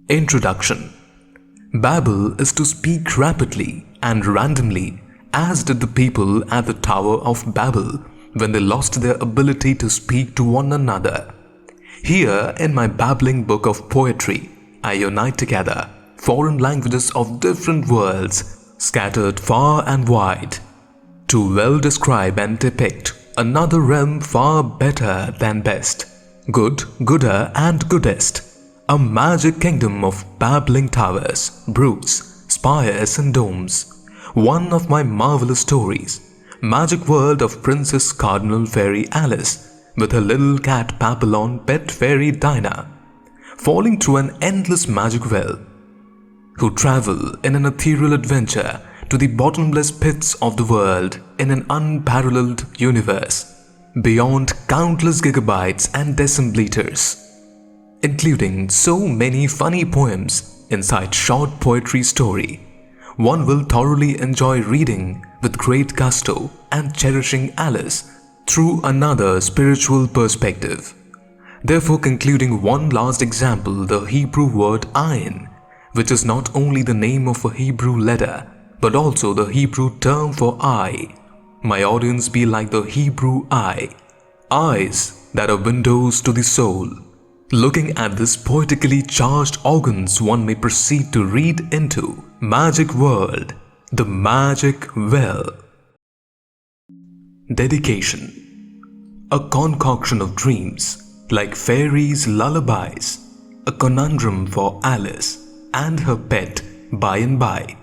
Introduction. Babble is to speak rapidly and randomly, as did the people at the Tower of Babel when they lost their ability to speak to one another. Here in my babbling book of poetry, I unite together foreign languages of different worlds scattered far and wide to well describe and depict another realm far better than best, good, gooder and goodest, a magic kingdom of babbling towers, brooks, spires and domes. One of my marvelous stories, magic world of Princess Cardinal Fairy Alice with her little cat Papillon pet Fairy Dinah, falling through an endless magic well, who travel in an ethereal adventure to the bottomless pits of the world in an unparalleled universe, beyond countless gigabytes and decimbleters, including so many funny poems inside short poetry story. One will thoroughly enjoy reading with great gusto and cherishing Alice through another spiritual perspective. Therefore concluding one last example, the Hebrew word ayin, which is not only the name of a Hebrew letter, but also the Hebrew term for eye. My audience be like the Hebrew eye, eyes that are windows to the soul. Looking at this poetically charged organs, one may proceed to read into Magic World, the Maguk Well. Dedication. A concoction of dreams, like fairies' lullabies, a conundrum for Alice and her pet by and by.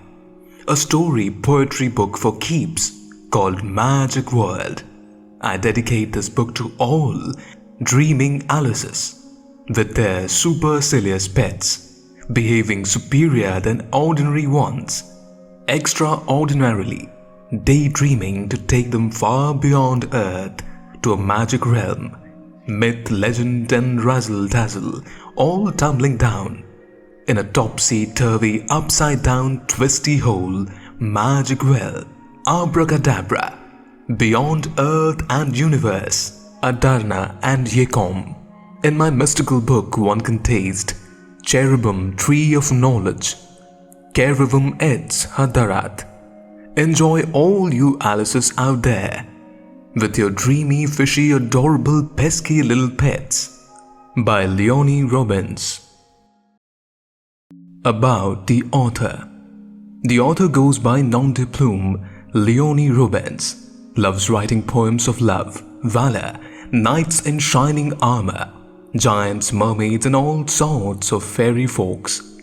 A story poetry book for keeps called Magic World. I dedicate this book to all dreaming Alices with their supercilious pets, behaving superior than ordinary ones, extraordinarily daydreaming to take them far beyond earth to a magic realm, myth, legend and razzle-dazzle all tumbling down in a topsy-turvy, upside-down, twisty hole, magic well, abracadabra, beyond earth and universe, Adarna and Yekom. In my mystical book one can taste cherubim tree of knowledge, cherubim eds hadarat. Enjoy all you Alices out there with your dreamy, fishy, adorable, pesky little pets. By Leonie Robbins. About the author. The author goes by nom de plume Leonie Robbins, loves writing poems of love, valor, knights in shining armor, giants, mermaids and all sorts of fairy folks.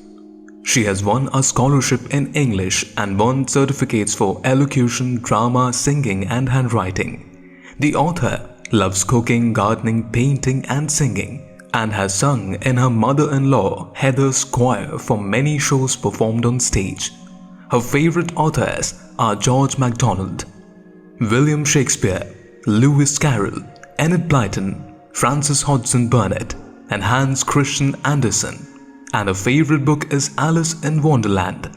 She has won a scholarship in English and won certificates for elocution, drama, singing and handwriting. The author loves cooking, gardening, painting and singing, and has sung in her mother-in-law Heather's choir for many shows performed on stage. Her favorite authors are George MacDonald, William Shakespeare, Lewis Carroll, Enid Blyton, Frances Hodgson Burnett, and Hans Christian Andersen, and her favorite book is Alice in Wonderland.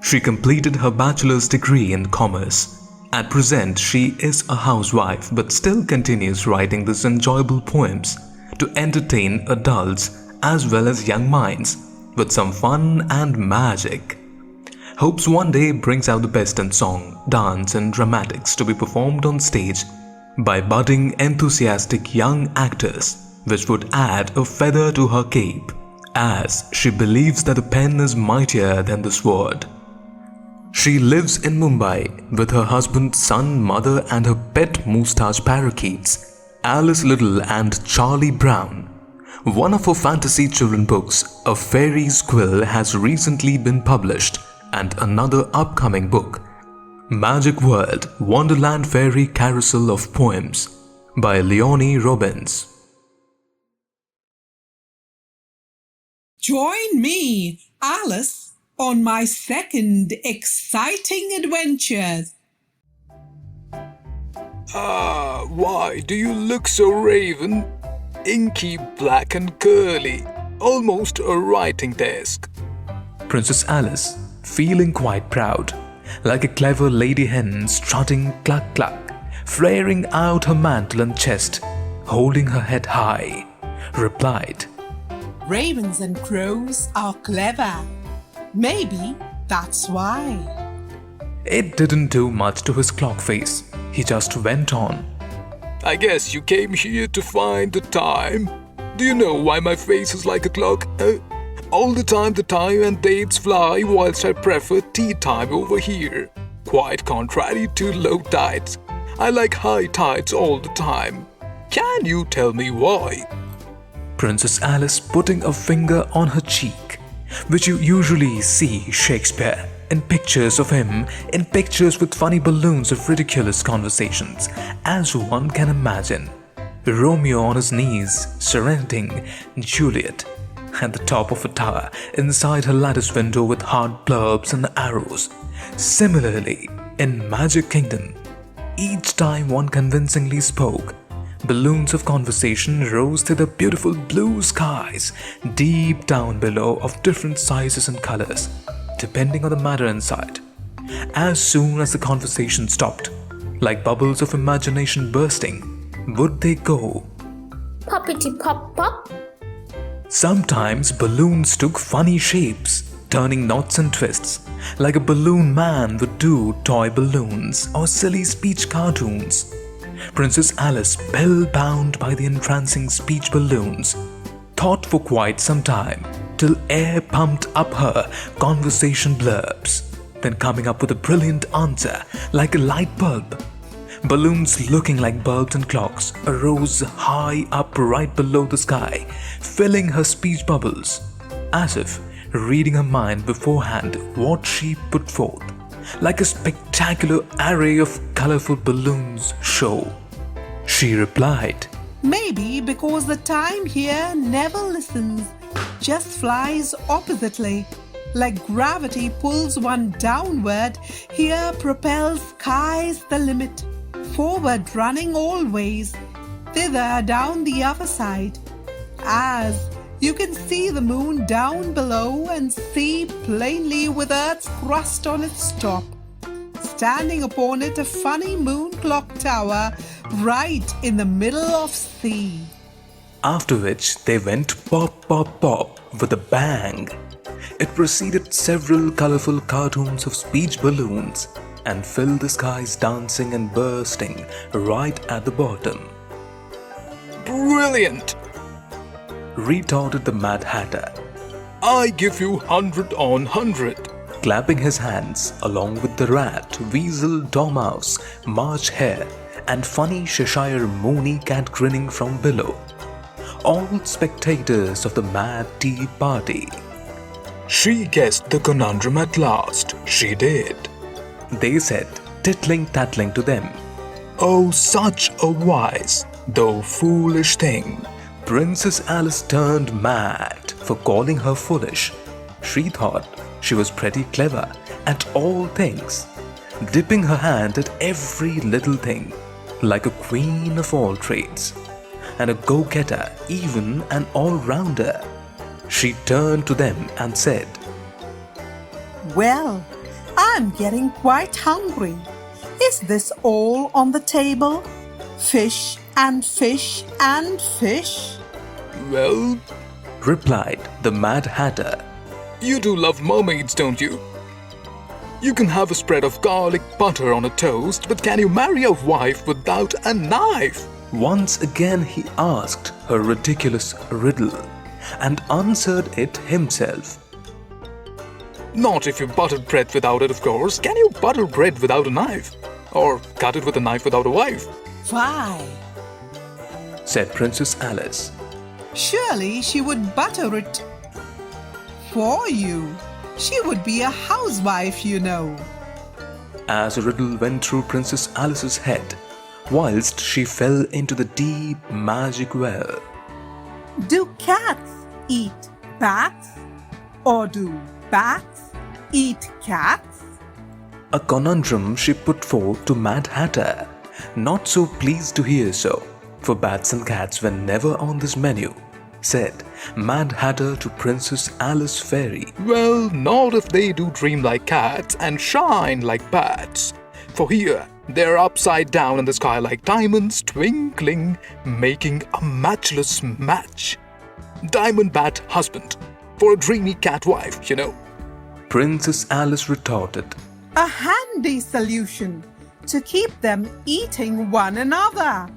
She completed her bachelor's degree in commerce. At present, she is a housewife but still continues writing these enjoyable poems to entertain adults as well as young minds with some fun and magic. Hopes one day brings out the best in song, dance and dramatics to be performed on stage by budding enthusiastic young actors, which would add a feather to her cape, as she believes that the pen is mightier than the sword. She lives in Mumbai with her husband, son, mother and her pet moustache parakeets, Alice Little and Charlie Brown. One of her fantasy children books, A Fairy's Quill, has recently been published, and another upcoming book, Magic World, Wonderland Fairy Carousel of Poems, by Leonie Robbins. Join me, Alice, on my second exciting adventure. Why do you look so raven? Inky, black and curly, almost a writing desk. Princess Alice, feeling quite proud, like a clever lady hen strutting cluck-cluck, flaring out her mantle and chest, holding her head high, replied, Ravens and crows are clever. Maybe that's why. It didn't do much to his clock face. He just went on. I guess you came here to find the time. Do you know why my face is like a clock? All the time and dates fly, whilst I prefer tea time over here. Quite contrary to low tides. I like high tides all the time. Can you tell me why? Princess Alice putting a finger on her cheek, which you usually see Shakespeare in pictures of him, in pictures with funny balloons of ridiculous conversations, as one can imagine. Romeo on his knees, serenading Juliet at the top of a tower, inside her lattice window with hard blurbs and arrows. Similarly, in Maguk Kingdom, each time one convincingly spoke, balloons of conversation rose to the beautiful blue skies deep down below of different sizes and colors, depending on the matter inside. As soon as the conversation stopped, like bubbles of imagination bursting, would they go? Poppity pop pop. Sometimes balloons took funny shapes, turning knots and twists, like a balloon man would do toy balloons or silly speech cartoons. Princess Alice, spellbound by the entrancing speech balloons, thought for quite some time, till air pumped up her conversation blurbs, then coming up with a brilliant answer like a light bulb. Balloons looking like bulbs and clocks arose high up right below the sky, filling her speech bubbles, as if reading her mind beforehand what she put forth, like a spectacular array of colorful balloons show. She replied, Maybe because the time here never listens, just flies oppositely. Like gravity pulls one downward, here propels sky's the limit. Forward running always, thither down the other side. As you can see the moon down below and see plainly with Earth's crust on its top. Standing upon it a funny moon clock tower right in the middle of sea. after which they went pop pop pop with a bang. It preceded several colorful cartoons of speech balloons and filled the skies dancing and bursting right at the bottom. Brilliant! Retorted the Mad Hatter, I give you 100 on 100. clapping his hands along with the rat, weasel, dormouse, March hare, and funny Cheshire moony cat grinning from below. All spectators of the Mad Tea Party. She guessed the conundrum at last. She did. They said, tittling-tattling to them. Oh, such a wise, though foolish thing. Princess Alice turned mad for calling her foolish. She thought she was pretty clever at all things, dipping her hand at every little thing, like a queen of all trades, and a go-getter, even an all-rounder. She turned to them and said, Well, I'm getting quite hungry. Is this all on the table? Fish and fish and fish? Well, replied the Mad Hatter. you do love mermaids, don't you? You can have a spread of garlic butter on a toast, but can you marry a wife without a knife? Once again he asked her ridiculous riddle and answered it himself. Not if you buttered bread without it, of course. Can you butter bread without a knife? Or cut it with a knife without a wife? Why? Said Princess Alice. Surely she would butter it for you. She would be a housewife, you know. As a riddle went through Princess Alice's head, whilst she fell into the deep magic well. Do cats eat bats? Or do bats eat cats? A conundrum she put forth to Mad Hatter, not so pleased to hear so, for bats and cats were never on this menu, said Mad Hatter to Princess Alice Fairy. Well, not if they do dream like cats and shine like bats. For here, they're upside down in the sky like diamonds twinkling, making a matchless match. Diamond bat husband. For a dreamy cat wife, you know. Princess Alice retorted. A handy solution to keep them eating one another.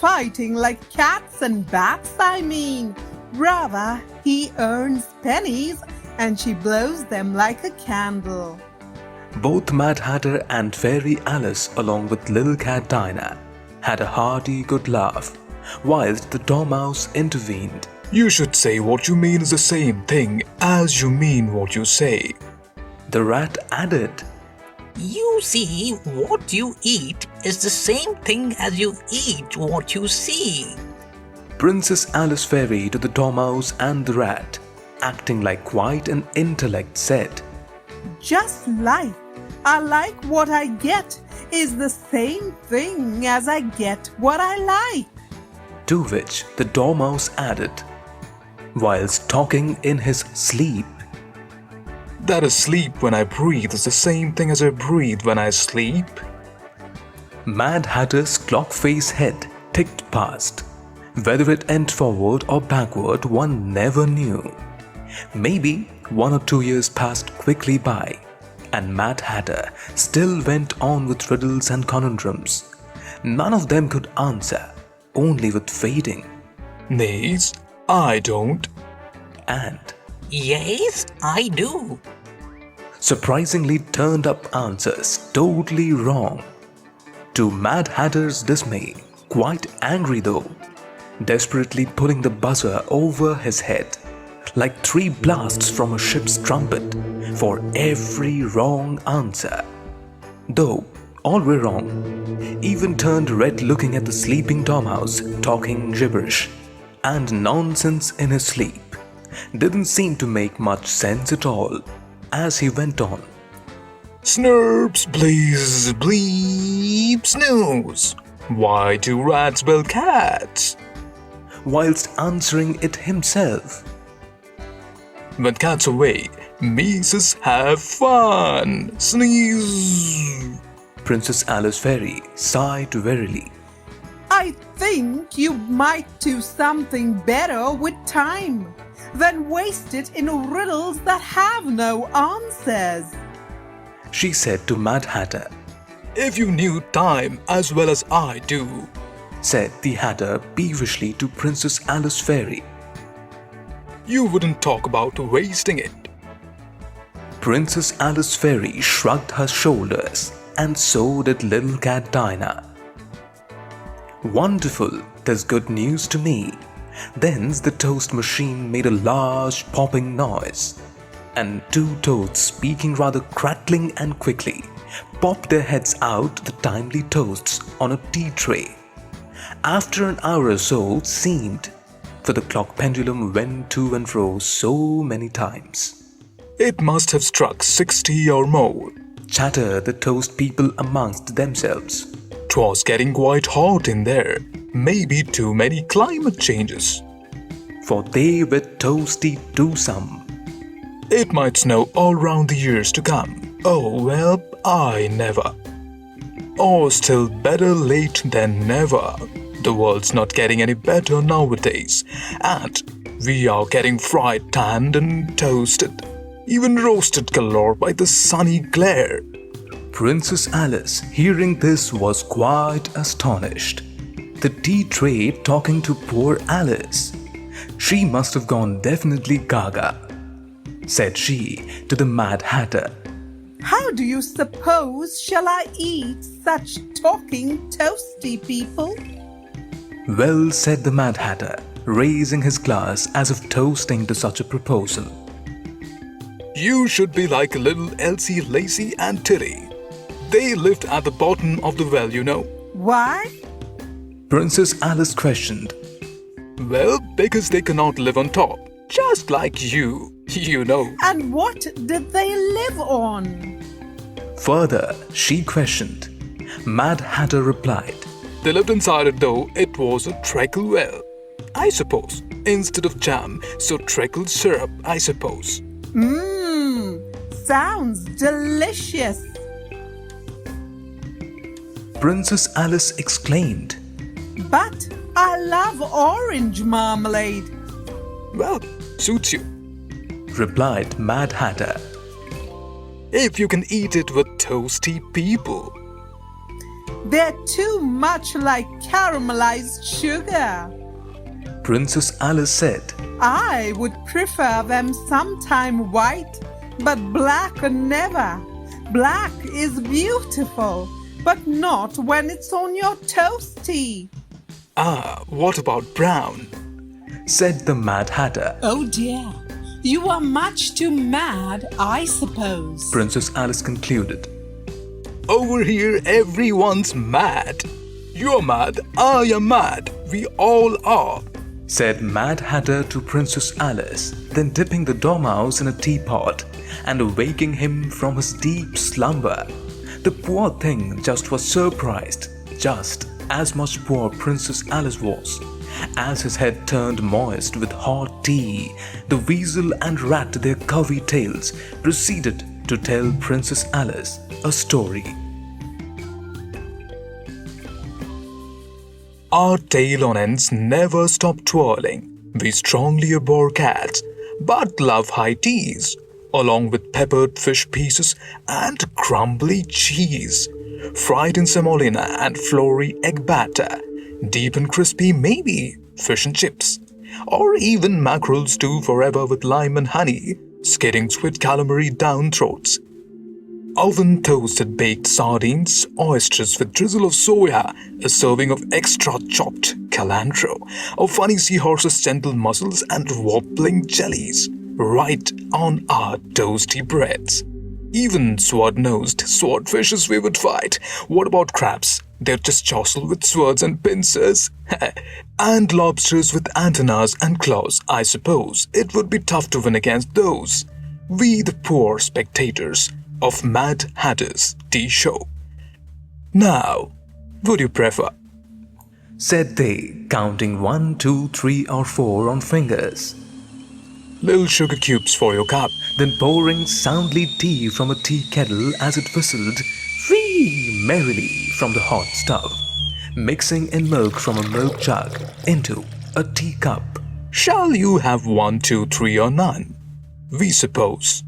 Fighting like cats and bats, I mean. Rather, he earns pennies and she blows them like a candle. Both Mad Hatter and Fairy Alice, along with little cat Dinah, had a hearty good laugh, whilst the Dormouse intervened. You should say what you mean is the same thing as you mean what you say. The rat added. You see, what you eat is the same thing as you eat what you see. Princess Alice Fairy to the Dormouse and the rat, acting like quite an intellect, said, Just like I like what I get is the same thing as I get what I like. To which the Dormouse added, whilst talking in his sleep, That is sleep when I breathe is the same thing as I breathe when I sleep. Mad Hatter's clock-face head ticked past. Whether it went forward or backward, one never knew. Maybe 1 or 2 years passed quickly by, and Mad Hatter still went on with riddles and conundrums. None of them could answer, only with fading. Nays, I don't. And Yes, I do. surprisingly turned up answers totally wrong. To Mad Hatter's dismay, quite angry though, desperately pulling the buzzer over his head, like 3 blasts from a ship's trumpet, for every wrong answer. Though all were wrong, even turned red looking at the sleeping Dormouse talking gibberish and nonsense in his sleep. Didn't seem to make much sense at all as he went on. Snurps, bleeps, bleep, snooze. Why do rats bell cats? Whilst answering it himself. When cats away, Mises have fun. Sneeze. Princess Alice Fairy sighed wearily. I think you might do something better with time than waste it in riddles that have no answers. She said to Mad Hatter. If you knew time as well as I do. Said the Hatter peevishly to Princess Alice Fairy. You wouldn't talk about wasting it. Princess Alice Fairy shrugged her shoulders, and so did little cat Dinah. Wonderful, there's good news to me. Thence the toast machine made a large popping noise, and 2 toads, speaking rather crackling and quickly, popped their heads out the timely toasts on a tea tray. After an hour or so seemed, for the clock pendulum went to and fro so many times. It must have struck 60 or more. Chattered the toast people amongst themselves. 'Twas getting quite hot in there. Maybe too many climate changes. For they were toasty to some. It might snow all round the years to come. Oh well, I never. Or still better late than never. The world's not getting any better nowadays, and we are getting fried, tanned and toasted, even roasted galore by the sunny glare. Princess Alice, hearing this, was quite astonished. The tea tray talking to poor Alice. She must have gone definitely gaga, said she to the Mad Hatter. How do you suppose shall I eat such talking toasty people? Well, said the Mad Hatter, raising his glass as if toasting to such a proposal. You should be like little Elsie, Lacey and Tilly. They lived at the bottom of the well, you know. Why? Princess Alice questioned. Well, because they cannot live on top. Just like you know. And what did they live on? Further, she questioned. Mad Hatter replied. They lived inside it though, it was a treacle well. I suppose. Instead of jam, so treacle syrup, I suppose. Sounds delicious. Princess Alice exclaimed. But I love orange marmalade. Well, suits you. replied Mad Hatter. If you can eat it with toasty people. They're too much like caramelized sugar. Princess Alice said. I would prefer them sometime white, but black never. Black is beautiful, but not when it's on your toasty. Ah, what about brown? Said the Mad Hatter. Oh dear, you are much too mad, I suppose. Princess Alice concluded. Over here, everyone's mad. You're mad, I am mad, we all are. Said Mad Hatter to Princess Alice, then dipping the dormouse in a teapot and waking him from his deep slumber. The poor thing just was surprised, just as much poor Princess Alice was. As his head turned moist with hot tea, the weasel and rat, their curvy tails, proceeded to tell Princess Alice a story. Our tail on ends never stop twirling. We strongly abhor cats, but love high teas, along with peppered fish pieces and crumbly cheese, fried in semolina and flory egg batter, deep and crispy maybe fish and chips, or even mackerel stew forever with lime and honey, skidding sweet calamari down throats. Oven toasted baked sardines, oysters with drizzle of soya, a serving of extra chopped cilantro, of funny seahorses' gentle muscles and wobbling jellies, right on our toasty breads. Even sword-nosed swordfishes we would fight. What about crabs? They'd just jostle with swords and pincers. And lobsters with antennas and claws. I suppose it would be tough to win against those. We the poor spectators of Mad Hatter's tea show. Now, would you prefer? Said they, counting 1, 2, 3 or 4 on fingers. Little sugar cubes for your cup. Then pouring soundly tea from a tea kettle as it whistled free merrily from the hot stove, mixing in milk from a milk jug into a teacup. Shall you have 1, 2, 3 or none? We suppose.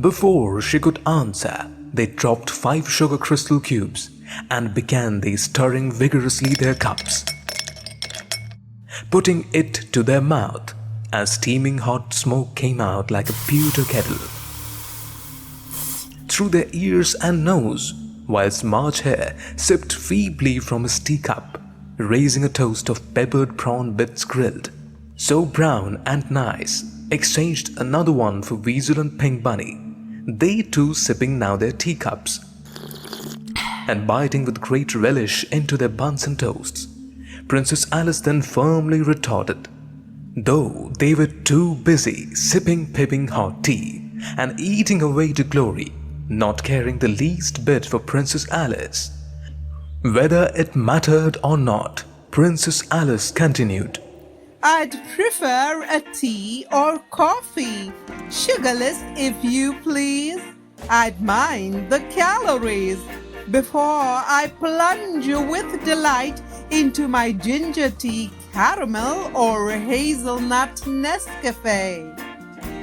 Before she could answer, they dropped 5 sugar crystal cubes and began they stirring vigorously their cups, putting it to their mouth as steaming hot smoke came out like a pewter kettle through their ears and nose, whilst March Hare sipped feebly from his teacup, raising a toast of peppered prawn bits grilled, so brown and nice, exchanged another one for Weasel and Pink Bunny, they too sipping now their teacups and biting with great relish into their buns and toasts. Princess Alice then firmly retorted, though they were too busy sipping piping hot tea and eating away to glory, not caring the least bit for Princess Alice. Whether it mattered or not, Princess Alice continued, I'd prefer a tea or coffee, sugarless if you please. I'd mind the calories before I plunge with delight into my ginger tea, caramel or hazelnut Nescafe.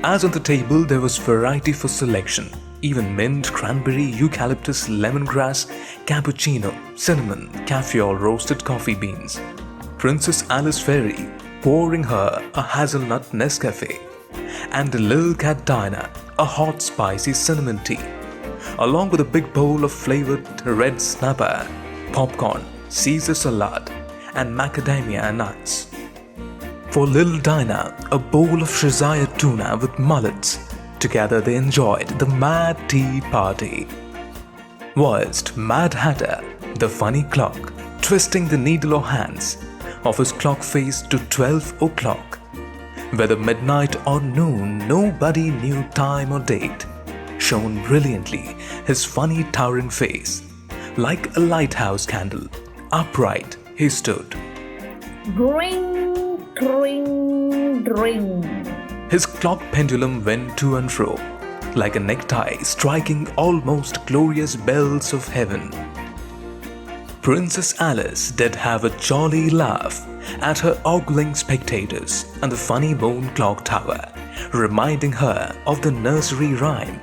As on the table there was variety for selection, even mint, cranberry, eucalyptus, lemongrass, cappuccino, cinnamon, caffeole, roasted coffee beans. Princess Alice Fairy pouring her a hazelnut Nescafe, and the little cat Dinah a hot spicy cinnamon tea, along with a big bowl of flavored red snapper, popcorn, Caesar salad, and macadamia nuts. For little Dinah, a bowl of Shazaya tuna with mullets. Together they enjoyed the mad tea party. Whilst Mad Hatter, the funny clock, twisting the needle or hands of his clock face to 12 o'clock, whether midnight or noon, nobody knew time or date, shone brilliantly his funny towering face, like a lighthouse candle. Upright he stood, Dring, dring, dring. his clock pendulum went to and fro, like a necktie striking almost glorious bells of heaven. Princess Alice did have a jolly laugh at her ogling spectators and the funny moon clock tower, reminding her of the nursery rhyme.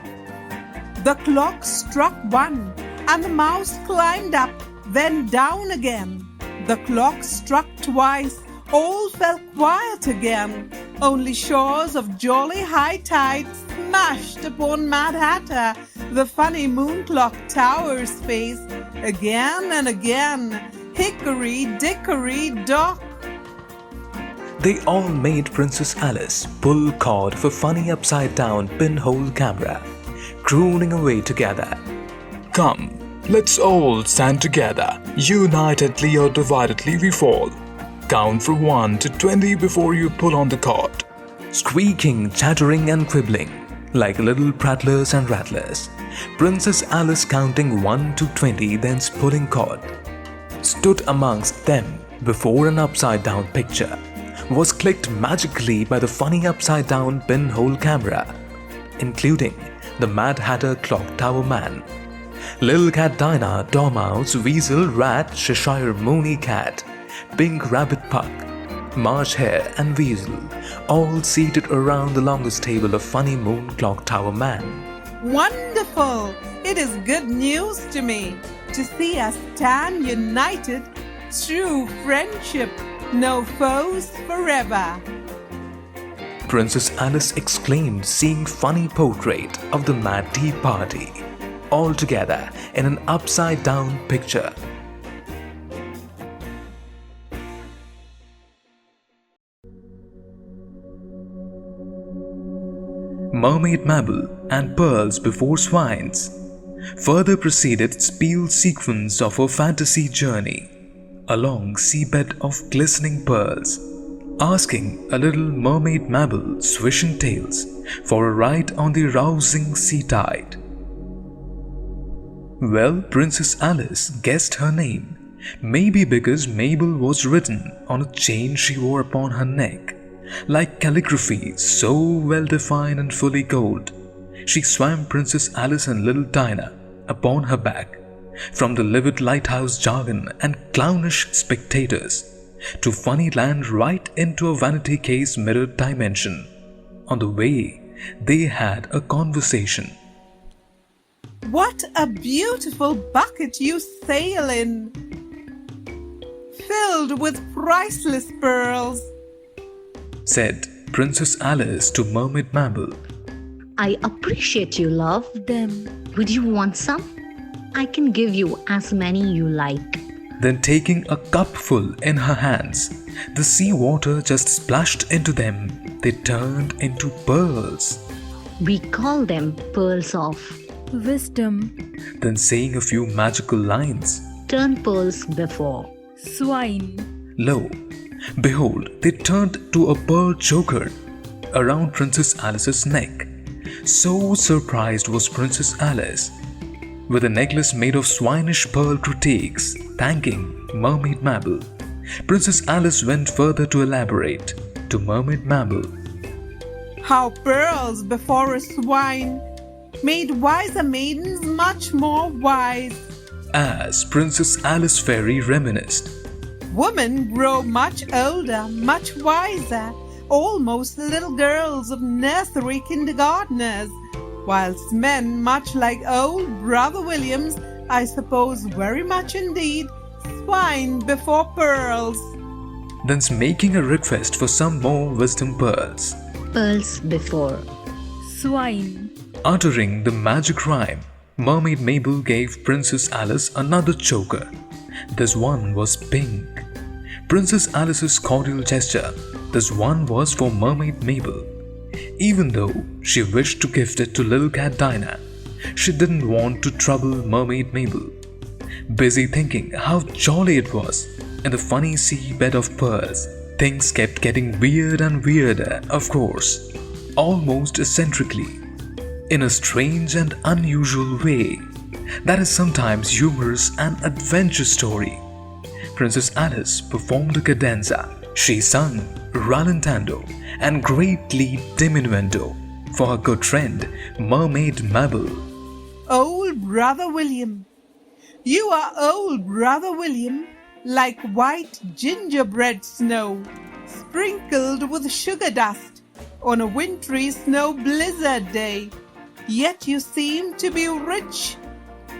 The clock struck 1, and the mouse climbed up, then down again. The clock struck twice, all fell quiet again. Only shores of jolly high tide smashed upon Mad Hatter. The funny moon clock tower's face again and again. Hickory dickory dock. They all made Princess Alice pull cord for funny upside-down pinhole camera, crooning away together. Come, let's all stand together. Unitedly or dividedly we fall. Count from 1 to 20 before you pull on the cord. Squeaking, chattering and quibbling like little prattlers and rattlers, Princess Alice counting 1 to 20, then pulling cord, stood amongst them before an upside-down picture was clicked magically by the funny upside-down pinhole camera, including the Mad Hatter Clock Tower Man, Lil Cat Dinah, Dormouse, Weasel, Rat, Cheshire Moony Cat, Pink Rabbit Puck, Marsh Hare and Weasel, all seated around the longest table of funny moon clock tower man. Wonderful! It is good news to me to see us stand united, true friendship, no foes forever. Princess Alice exclaimed, seeing funny portrait of the Mad Tea Party, all together in an upside-down picture. Mermaid Babble and Pearls Before Swines further proceeded spiel sequence of her fantasy journey along seabed of glistening pearls, asking a little mermaid Babble swishing tails for a ride on the rousing sea tide. Well, Princess Alice guessed her name, maybe because Mabel was written on a chain she wore upon her neck, like calligraphy so well defined and fully gold. She swam Princess Alice and little Dinah upon her back, from the livid lighthouse jargon and clownish spectators to funny land right into a vanity case mirrored dimension. On the way, they had a conversation. What a beautiful bucket you sail in, filled with priceless pearls, said Princess Alice to Mermaid Babble. I appreciate you, love. Them. Would you want some? I can give you as many you like. Then taking a cupful in her hands, the sea water just splashed into them. They turned into pearls. We call them pearls of wisdom. Then saying a few magical lines. Turn pearls before Swine. Lo, behold, they turned to a pearl choker around Princess Alice's neck. So surprised was Princess Alice, with a necklace made of swinish pearl critiques, thanking Mermaid Babble. Princess Alice went further to elaborate to Mermaid Babble. how pearls before a swine made wiser maidens much more wise. As Princess Alice Fairy reminisced. Women grow much older, much wiser, almost little girls of nursery kindergartners, whilst men, much like old Brother Williams, I suppose very much indeed, swine before pearls. Thence making a request for some more wisdom pearls. pearls before Swine. Uttering the magic rhyme, Mermaid Mabel gave Princess Alice another choker. This one was pink. Princess Alice's cordial gesture, this one was for Mermaid Mabel. Even though she wished to gift it to little cat Dinah, she didn't want to trouble Mermaid Mabel. Busy thinking how jolly it was in the funny sea bed of pearls, things kept getting weird and weirder, of course, almost eccentrically, in a strange and unusual way that is sometimes humorous and adventure story. Princess Alice performed a cadenza. She sung rallentando and greatly diminuendo for her good friend Mermaid Babble. Old Brother William, you are old Brother William, like white gingerbread snow, sprinkled with sugar dust on a wintry snow blizzard day. Yet you seem to be rich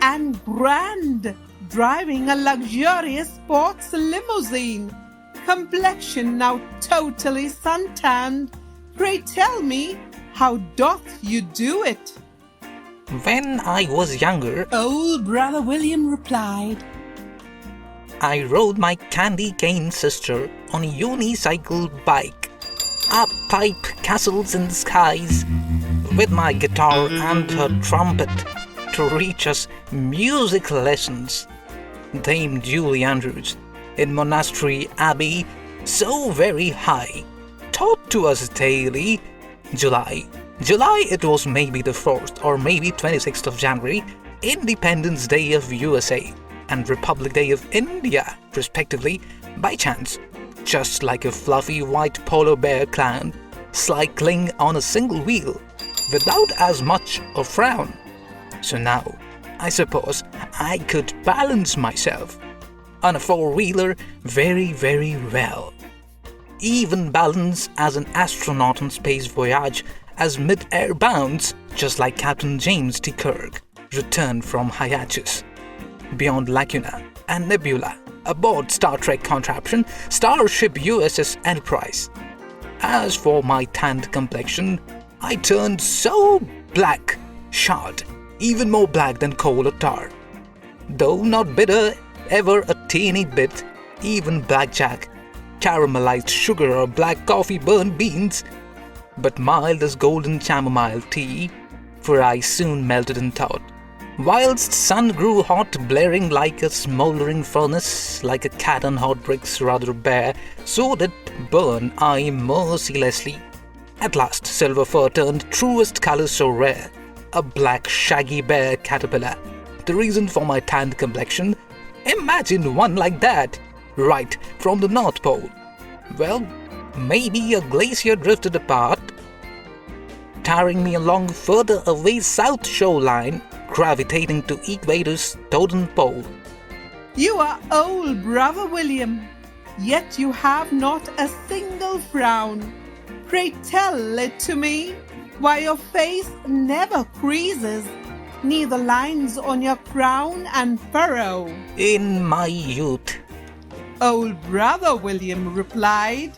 and grand, driving a luxurious sports limousine. Complexion now totally suntanned. Pray tell me, how doth you do it? When I was younger, Old Brother William replied, I rode my candy cane sister on a unicycle bike, up pipe castles in the skies, with my guitar and her trumpet to reach us music lessons. Dame Julie Andrews, in Monastery Abbey, so very high, taught to us daily. July it was maybe the 4th or maybe 26th of January, Independence Day of USA and Republic Day of India, respectively, by chance, just like a fluffy white polar bear clown, cycling on a single wheel, without as much a frown. So now, I suppose I could balance myself on a four-wheeler very, very well. Even balance as an astronaut on space voyage as mid-air bounds, just like Captain James T. Kirk returned from hiatus beyond Lacuna and Nebula aboard Star Trek contraption Starship USS Enterprise. As for my tanned complexion, I turned so black, shod, even more black than coal or tar. Though not bitter ever a teeny bit, even blackjack, caramelized sugar or black coffee burnt beans, but mild as golden chamomile tea, for I soon melted in thought. Whilst sun grew hot, blaring like a smouldering furnace, like a cat on hot bricks rather bare, so did burn I mercilessly. At last silver fur turned truest colours so rare, a black shaggy bear caterpillar, the reason for my tanned complexion. Imagine one like that, right from the North Pole. Well, maybe a glacier drifted apart, tearing me along further away south shoreline, gravitating to equator's totem pole. You are old Brother William, yet you have not a single frown. Pray tell it to me, why your face never creases, neither lines on your crown and furrow. In my youth, Old Brother William replied,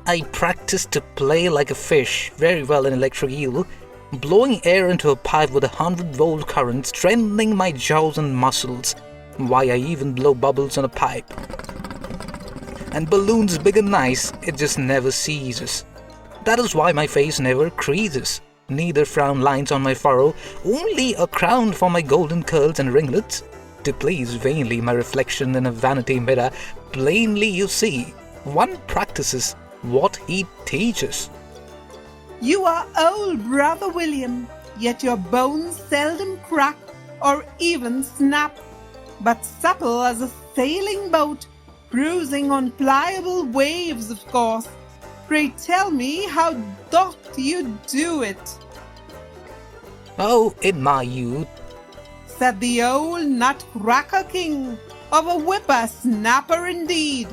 I practiced to play like a fish very well in electric eel, blowing air into a pipe with 100-volt current, strengthening my jaws and muscles. Why, I even blow bubbles on a pipe. And balloons big and nice, it just never ceases. That is why my face never creases, neither frown lines on my furrow, only a crown for my golden curls and ringlets. To please vainly my reflection in a vanity mirror, plainly you see, one practices what he teaches. You are old Brother William, yet your bones seldom crack or even snap, but supple as a sailing boat, cruising on pliable waves, of course. Pray tell me, how doth you do it? Oh, in my youth, Said the old Nutcracker King, of a whipper-snapper indeed.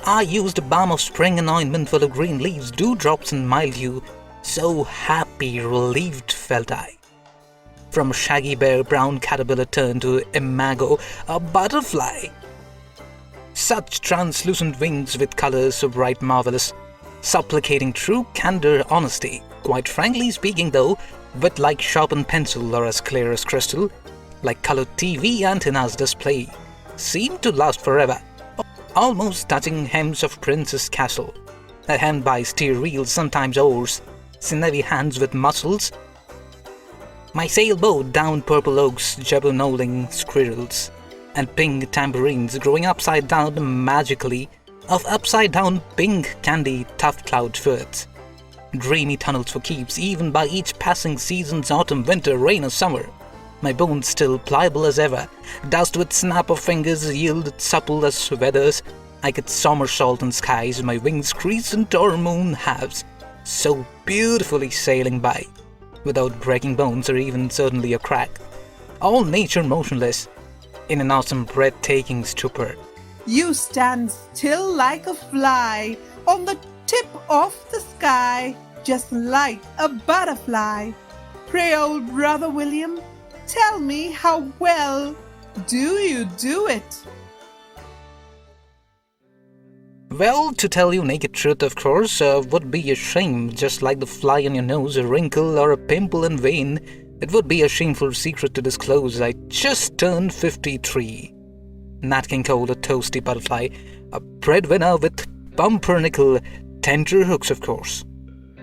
I used a balm of spring and ointment full of green leaves, dewdrops and mildew. So happy, relieved felt I. From a shaggy bare brown caterpillar turned to imago, a butterfly. Such translucent wings with colors so bright marvellous, supplicating true candor honesty. Quite frankly speaking though, but like sharpened pencil or as clear as crystal, like colored TV antennas display, seemed to last forever, almost touching hems of Prince's castle, hemmed by steer wheels, sometimes oars, sinewy hands with muscles. My sailboat down purple oaks, jabber-knolling squirrels, and pink tambourines growing upside down magically of upside-down pink candy tuft cloud foods. Dreamy tunnels for keeps, even by each passing season's autumn, winter, rain or summer. My bones still pliable as ever, dust with snap of fingers yielded supple as feathers. I could somersault in skies, my wings crescent or moon halves, so beautifully sailing by, without breaking bones or even certainly a crack. All nature motionless, in an awesome breathtaking stupor. You stand still like a fly on the tip of the sky, just like a butterfly. Pray, old brother William, tell me how well do you do it? Well, to tell you naked truth, of course, would be a shame, just like the fly on your nose, a wrinkle or a pimple in vein. It would be a shameful secret to disclose. I just turned 53. Nat King Cole, a toasty butterfly, a breadwinner with pumpernickel tender hooks, of course.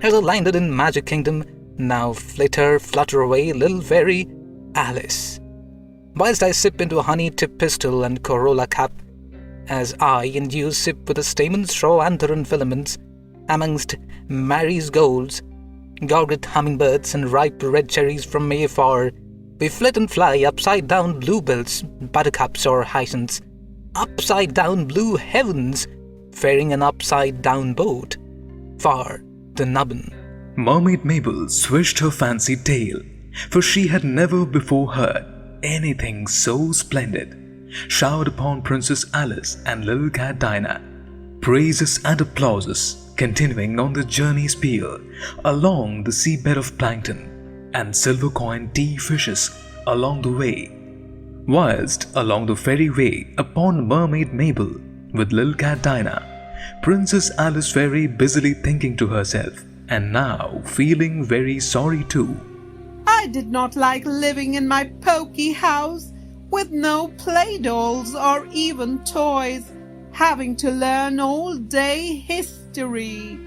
As I landed in Maguk Kingdom, now flutter away, little fairy Alice. Whilst I sip into a honey-tipped pistol and corolla cap, as I and you sip with a stamen, straw, anther and filaments, amongst Mary's golds, gorget hummingbirds and ripe red cherries from afar, we flit and fly upside-down bluebells, buttercups or hyacinths, upside-down blue heavens, faring an upside-down boat, far the nubbin. Mermaid Mabel swished her fancy tail, for she had never before heard anything so splendid, showered upon Princess Alice and little cat Dinah. Praises and applauses continuing on the journey spiel along the seabed of plankton and silver coin tea fishes along the way, whilst along the ferry way upon Mermaid Mabel with little cat Dinah, Princess Alice Fairy busily thinking to herself, and now feeling very sorry too. I did not like living in my poky house with no play dolls or even toys, having to learn all day history.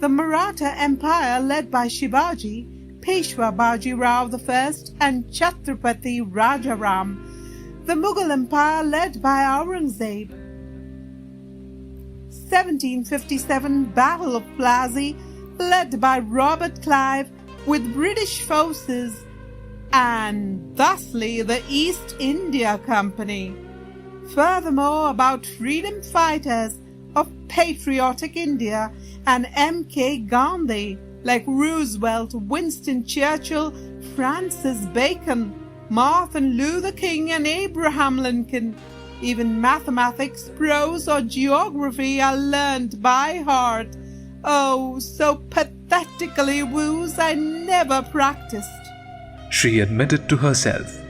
The Maratha Empire led by Shivaji, Peshwa Bajirao I and Chhatrapati Rajaram. The Mughal Empire led by Aurangzeb. 1757 Battle of Plassey led by Robert Clive with British forces, and thusly the East India Company. Furthermore, about freedom fighters of patriotic India and M.K. Gandhi, like Roosevelt, Winston Churchill, Francis Bacon, Martin Luther King and Abraham Lincoln. Even mathematics, prose or geography are learned by heart. Oh, so pathetically woos I never practiced. She admitted to herself.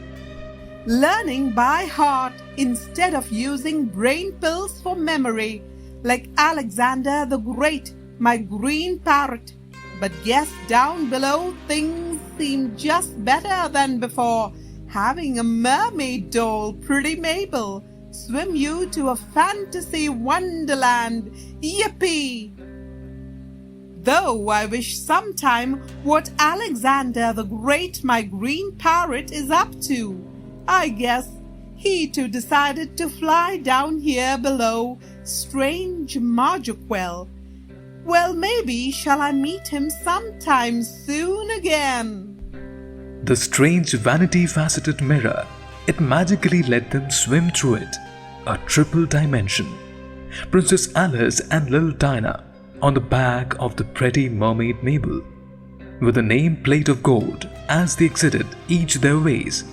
Learning by heart instead of using brain pills for memory, like Alexander the Great, my green parrot. But yes, down below things seem just better than before. Having a mermaid doll, pretty Mabel, swim you to a fantasy wonderland. Yippee! Though I wish sometime what Alexander the Great, my green parrot, is up to. I guess he too decided to fly down here below strange Maguk Well. Well, maybe shall I meet him sometime soon again. The strange vanity-faceted mirror, it magically let them swim through it, a triple dimension. Princess Alice and little Dinah on the back of the pretty Mermaid Mabel, with a nameplate of gold as they exited each their ways,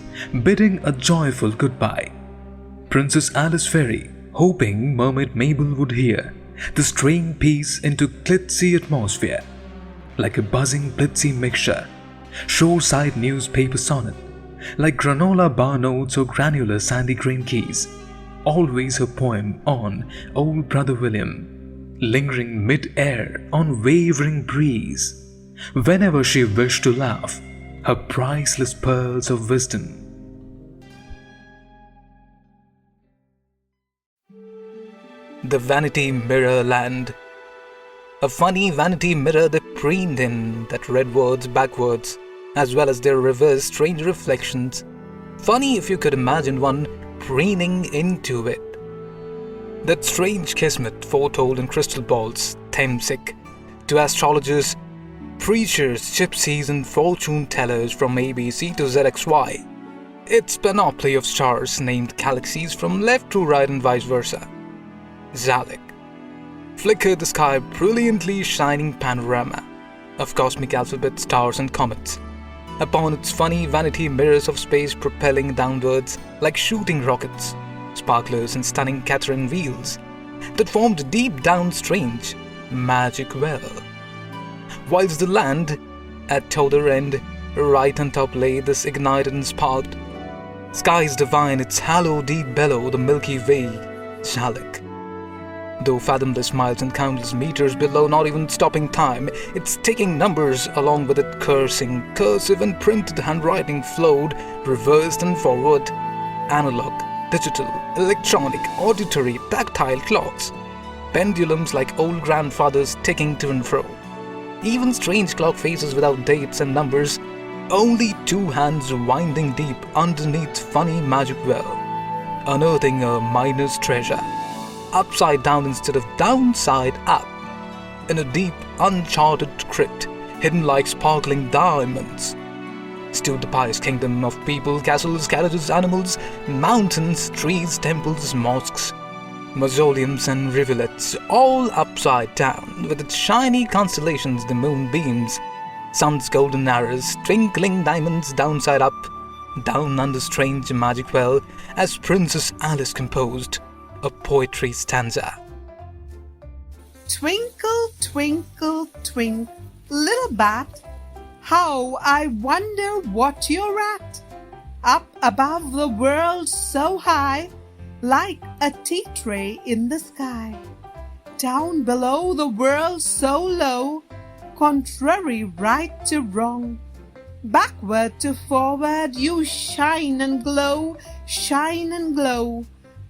bidding a joyful goodbye. Princess Alice Fairy, hoping Mermaid Mabel would hear the straying piece into glitzy atmosphere, like a buzzing blitzy mixture, shoreside newspaper sonnet, like granola bar notes or granular sandy grain keys. Always her poem on Old Brother William, lingering mid-air on wavering breeze. Whenever she wished to laugh, her priceless pearls of wisdom. The Vanity Mirror Land. A funny vanity mirror they preened in that read words backwards, as well as their reverse strange reflections. Funny if you could imagine one preening into it. That strange kismet foretold in crystal balls, Thamesic, to astrologers, preachers, gypsies and fortune tellers from ABC to ZXY. Its panoply of stars named galaxies from left to right and vice versa. Zalek flickered the sky brilliantly shining panorama of cosmic alphabet, stars and comets, upon its funny vanity mirrors of space propelling downwards like shooting rockets. sparklers and stunning Catherine wheels that formed deep down strange Maguk Well. Whilst the land, at t'other end, right on top lay this ignited and sparked, skies divine its halo deep bellow the Milky Way Jalak. Though fathomless miles and countless meters below, not even stopping time, its ticking numbers along with it cursing, cursive and printed handwriting flowed, reversed and forward, analog, digital, electronic, auditory, tactile clocks, pendulums like old grandfathers ticking to and fro. Even strange clock faces without dates and numbers, only two hands winding deep underneath funny Maguk Well, unearthing a miner's treasure, upside down instead of downside up, in a deep, uncharted crypt, hidden like sparkling diamonds, stood the pious kingdom of people, castles, carriages, animals, mountains, trees, temples, mosques, mausoleums and rivulets, all upside down, with its shiny constellations, the moonbeams, sun's golden arrows, twinkling diamonds downside up, down under strange Maguk Well, as Princess Alice composed a poetry stanza. Twinkle, twinkle, twink, little bat, how I wonder what you're at. Up above the world so high, like a tea tray in the sky. Down below the world so low, contrary right to wrong. Backward to forward you shine and glow,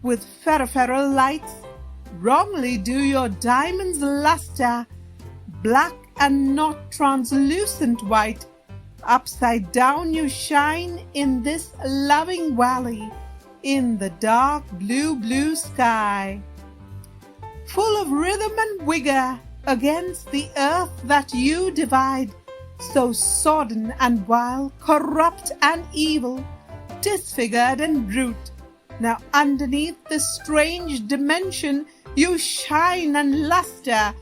with ferro lights. Wrongly do your diamonds luster, black and not translucent white. Upside down you shine in this loving valley, in the dark blue sky. Full of rhythm and vigor against the earth that you divide, so sodden and vile, corrupt and evil, disfigured and brute. Now underneath this strange dimension you shine and luster,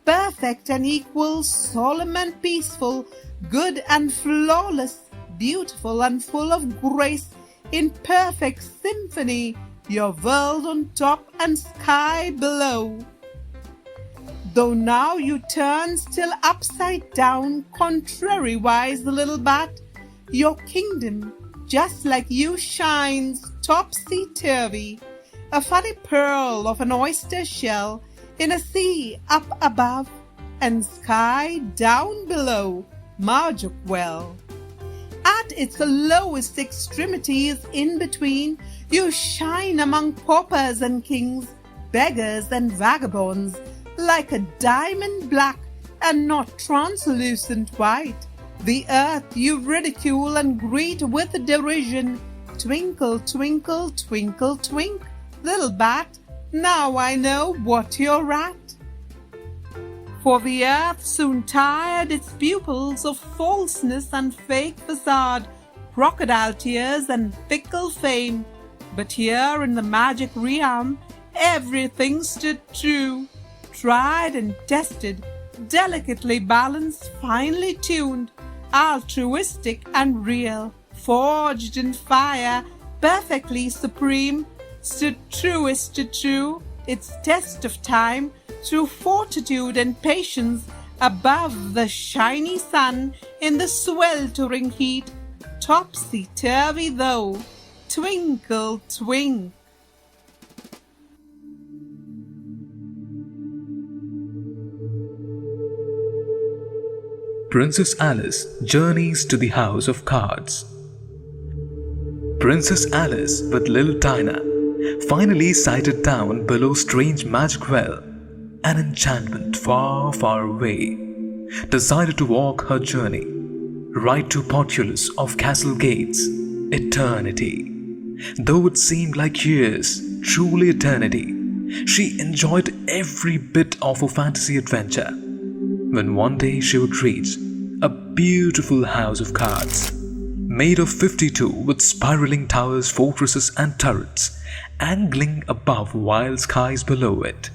perfect and equal, solemn and peaceful, good and flawless, beautiful and full of grace, in perfect symphony, your world on top and sky below. Though now you turn still upside down, contrariwise, the little bat, your kingdom, just like you, shines topsy-turvy, a funny pearl of an oyster shell, in a sea up above and sky down below, Maguk Well. At its lowest extremities in between, you shine among paupers and kings, beggars and vagabonds, like a diamond black and not translucent white. The earth you ridicule and greet with derision. Twinkle, twinkle, twinkle, twink, little bat, now I know what you're at. For the earth soon tired its pupils of falseness and fake facade, crocodile tears and fickle fame. But here in the magic realm, everything stood true, tried and tested, delicately balanced, finely tuned, altruistic and real, forged in fire, perfectly supreme, stood truest to true, its test of time, through fortitude and patience, above the shiny sun, in the sweltering heat, topsy-turvy though, twinkle, twink. Princess Alice journeys to the House of Cards. Princess Alice with little Dinah finally sighted down below strange Maguk Well, an enchantment far, far away, decided to walk her journey right to Populous of Castle Gates, eternity. Though it seemed like years, truly eternity, she enjoyed every bit of a fantasy adventure. When one day she would reach a beautiful house of cards, made of 52 with spiraling towers, fortresses and turrets, angling above wild skies below it.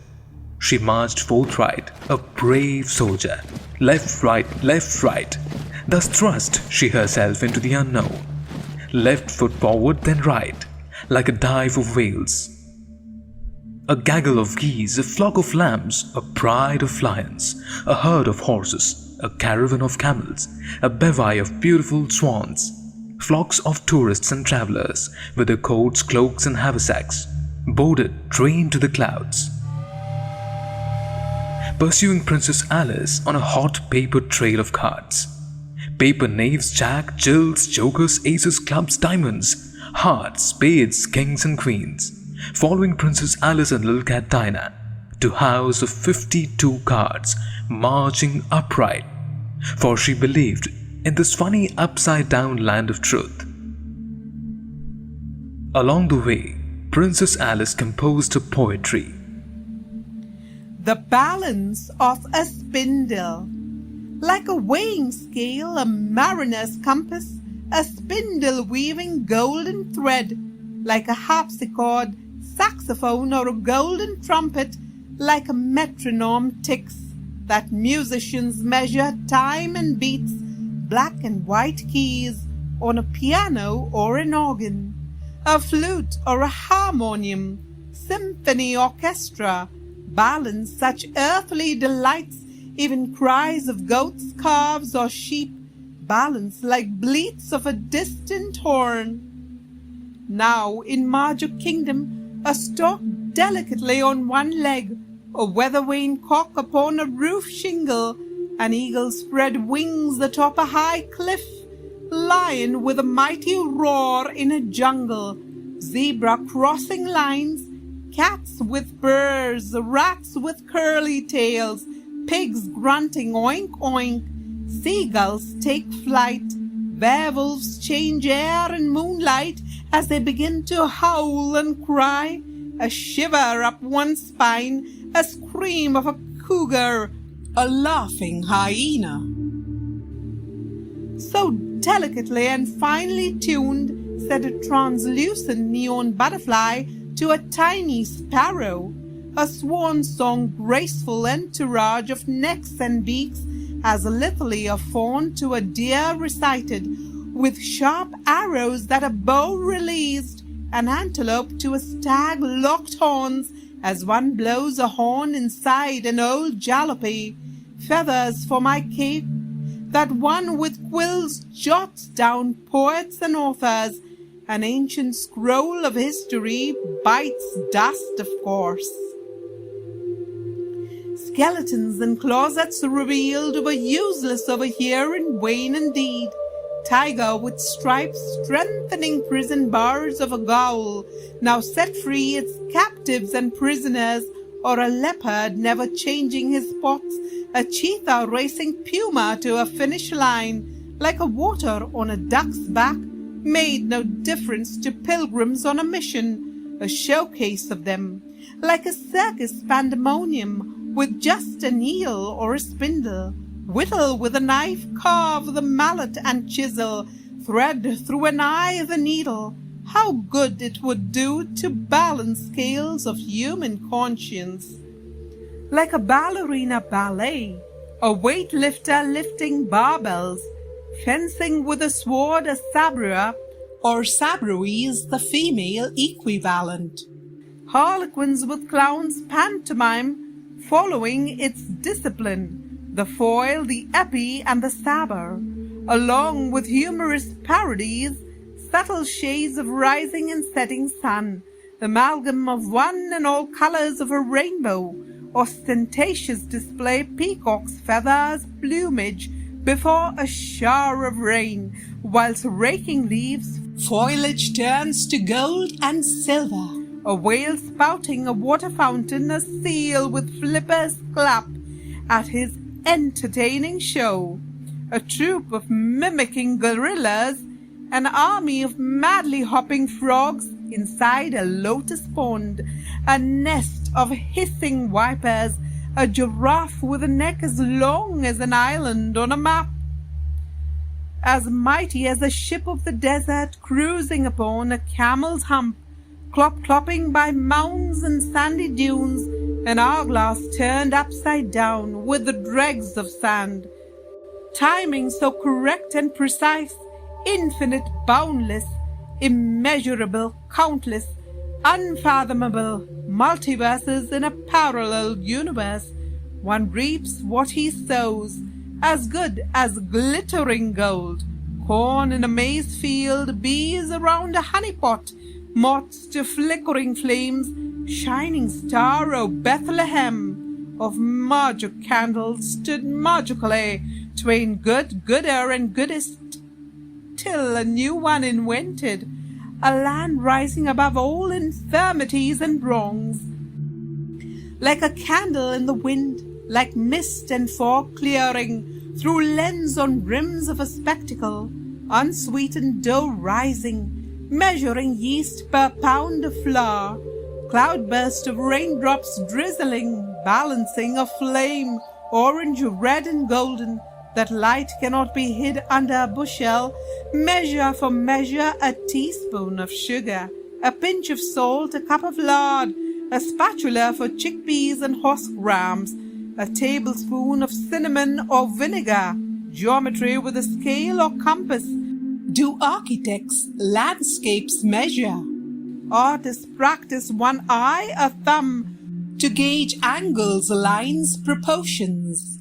She marched forthright, a brave soldier, left, right, thus thrust she herself into the unknown. Left foot forward, then right, like a dive of whales. A gaggle of geese, a flock of lambs, a pride of lions, a herd of horses, a caravan of camels, a bevy of beautiful swans, flocks of tourists and travelers with their coats, cloaks and haversacks, boarded train to the clouds. Pursuing Princess Alice on a hot paper trail of cards. Paper knaves, jack, jills, jokers, aces, clubs, diamonds, hearts, spades, kings and queens. Following Princess Alice and little cat Dinah to house of 52 cards marching upright, for she believed in this funny upside-down land of truth. Along the way, Princess Alice composed her poetry. The balance of a spindle. Like a weighing scale, a mariner's compass, a spindle weaving golden thread. Like a harpsichord, saxophone, or a golden trumpet, like a metronome ticks, that musicians measure time and beats, black and white keys, on a piano or an organ, a flute or a harmonium, symphony orchestra, balance such earthly delights, even cries of goats, calves, or sheep, balance like bleats of a distant horn. Now in Maguk Kingdom, a stork delicately on one leg, a weather-vane cock upon a roof shingle, an eagle spread wings atop a high cliff, lion with a mighty roar in a jungle, zebra crossing lines, cats with burrs, rats with curly tails, pigs grunting oink oink, seagulls take flight, werewolves change air and moonlight as they begin to howl and cry, a shiver up one spine, a scream of a cougar, a laughing hyena. So delicately and finely tuned, said a translucent neon butterfly to a tiny sparrow, a swan song graceful entourage of necks and beaks, as lithely a fawn to a deer recited, with sharp arrows that a bow released, an antelope to a stag locked horns, as one blows a horn inside an old jalopy, feathers for my cape, that one with quills jots down poets and authors, an ancient scroll of history, bytes dust of course. Skeletons and closets revealed were useless over here in vain indeed. Tiger with stripes strengthening prison bars of a gaol, now set free its captives and prisoners, or a leopard never changing his spots, a cheetah racing puma to a finish line, like a water on a duck's back, made no difference to pilgrims on a mission, a showcase of them, like a circus pandemonium, with just a needle or a spindle, whittle with a knife, carve the mallet and chisel, thread through an eye the needle. How good it would do to balance scales of human conscience. Like a ballerina ballet, a weightlifter lifting barbells, fencing with a sword a sabre, or sabreuse the female equivalent. Harlequins with clowns pantomime, following its discipline, the foil, the epi, and the sabre, along with humorous parodies, subtle shades of rising and setting sun, the amalgam of one and all colors of a rainbow, ostentatious display peacocks' feathers, plumage, before a shower of rain, whilst raking leaves, foliage turns to gold and silver. A whale spouting a water fountain, a seal with flippers clap at his entertaining show, a troop of mimicking gorillas, an army of madly hopping frogs inside a lotus pond, a nest of hissing vipers, a giraffe with a neck as long as an island on a map, as mighty as a ship of the desert cruising upon a camel's hump, clopping by mounds and sandy dunes, an hourglass turned upside down with the dregs of sand, timing so correct and precise, infinite, boundless, immeasurable, countless, unfathomable multiverses in a parallel universe. One reaps what he sows, as good as glittering gold. Corn in a maize field, bees around a honey pot, moths to flickering flames, shining star, O Bethlehem! Of Maguk candles stood magically twain good, gooder, and goodest, till a new one invented, a land rising above all infirmities and wrongs. Like a candle in the wind, like mist and fog clearing, through lens on rims of a spectacle, unsweetened dough rising, measuring yeast per pound of flour, cloudburst of raindrops drizzling, balancing a flame, orange, red, and golden, that light cannot be hid under a bushel, measure for measure, a teaspoon of sugar, a pinch of salt, a cup of lard, a spatula for chickpeas and horse grams, a tablespoon of cinnamon or vinegar, geometry with a scale or compass. Do architects landscapes measure? Artists practice one eye, a thumb, to gauge angles, lines, proportions.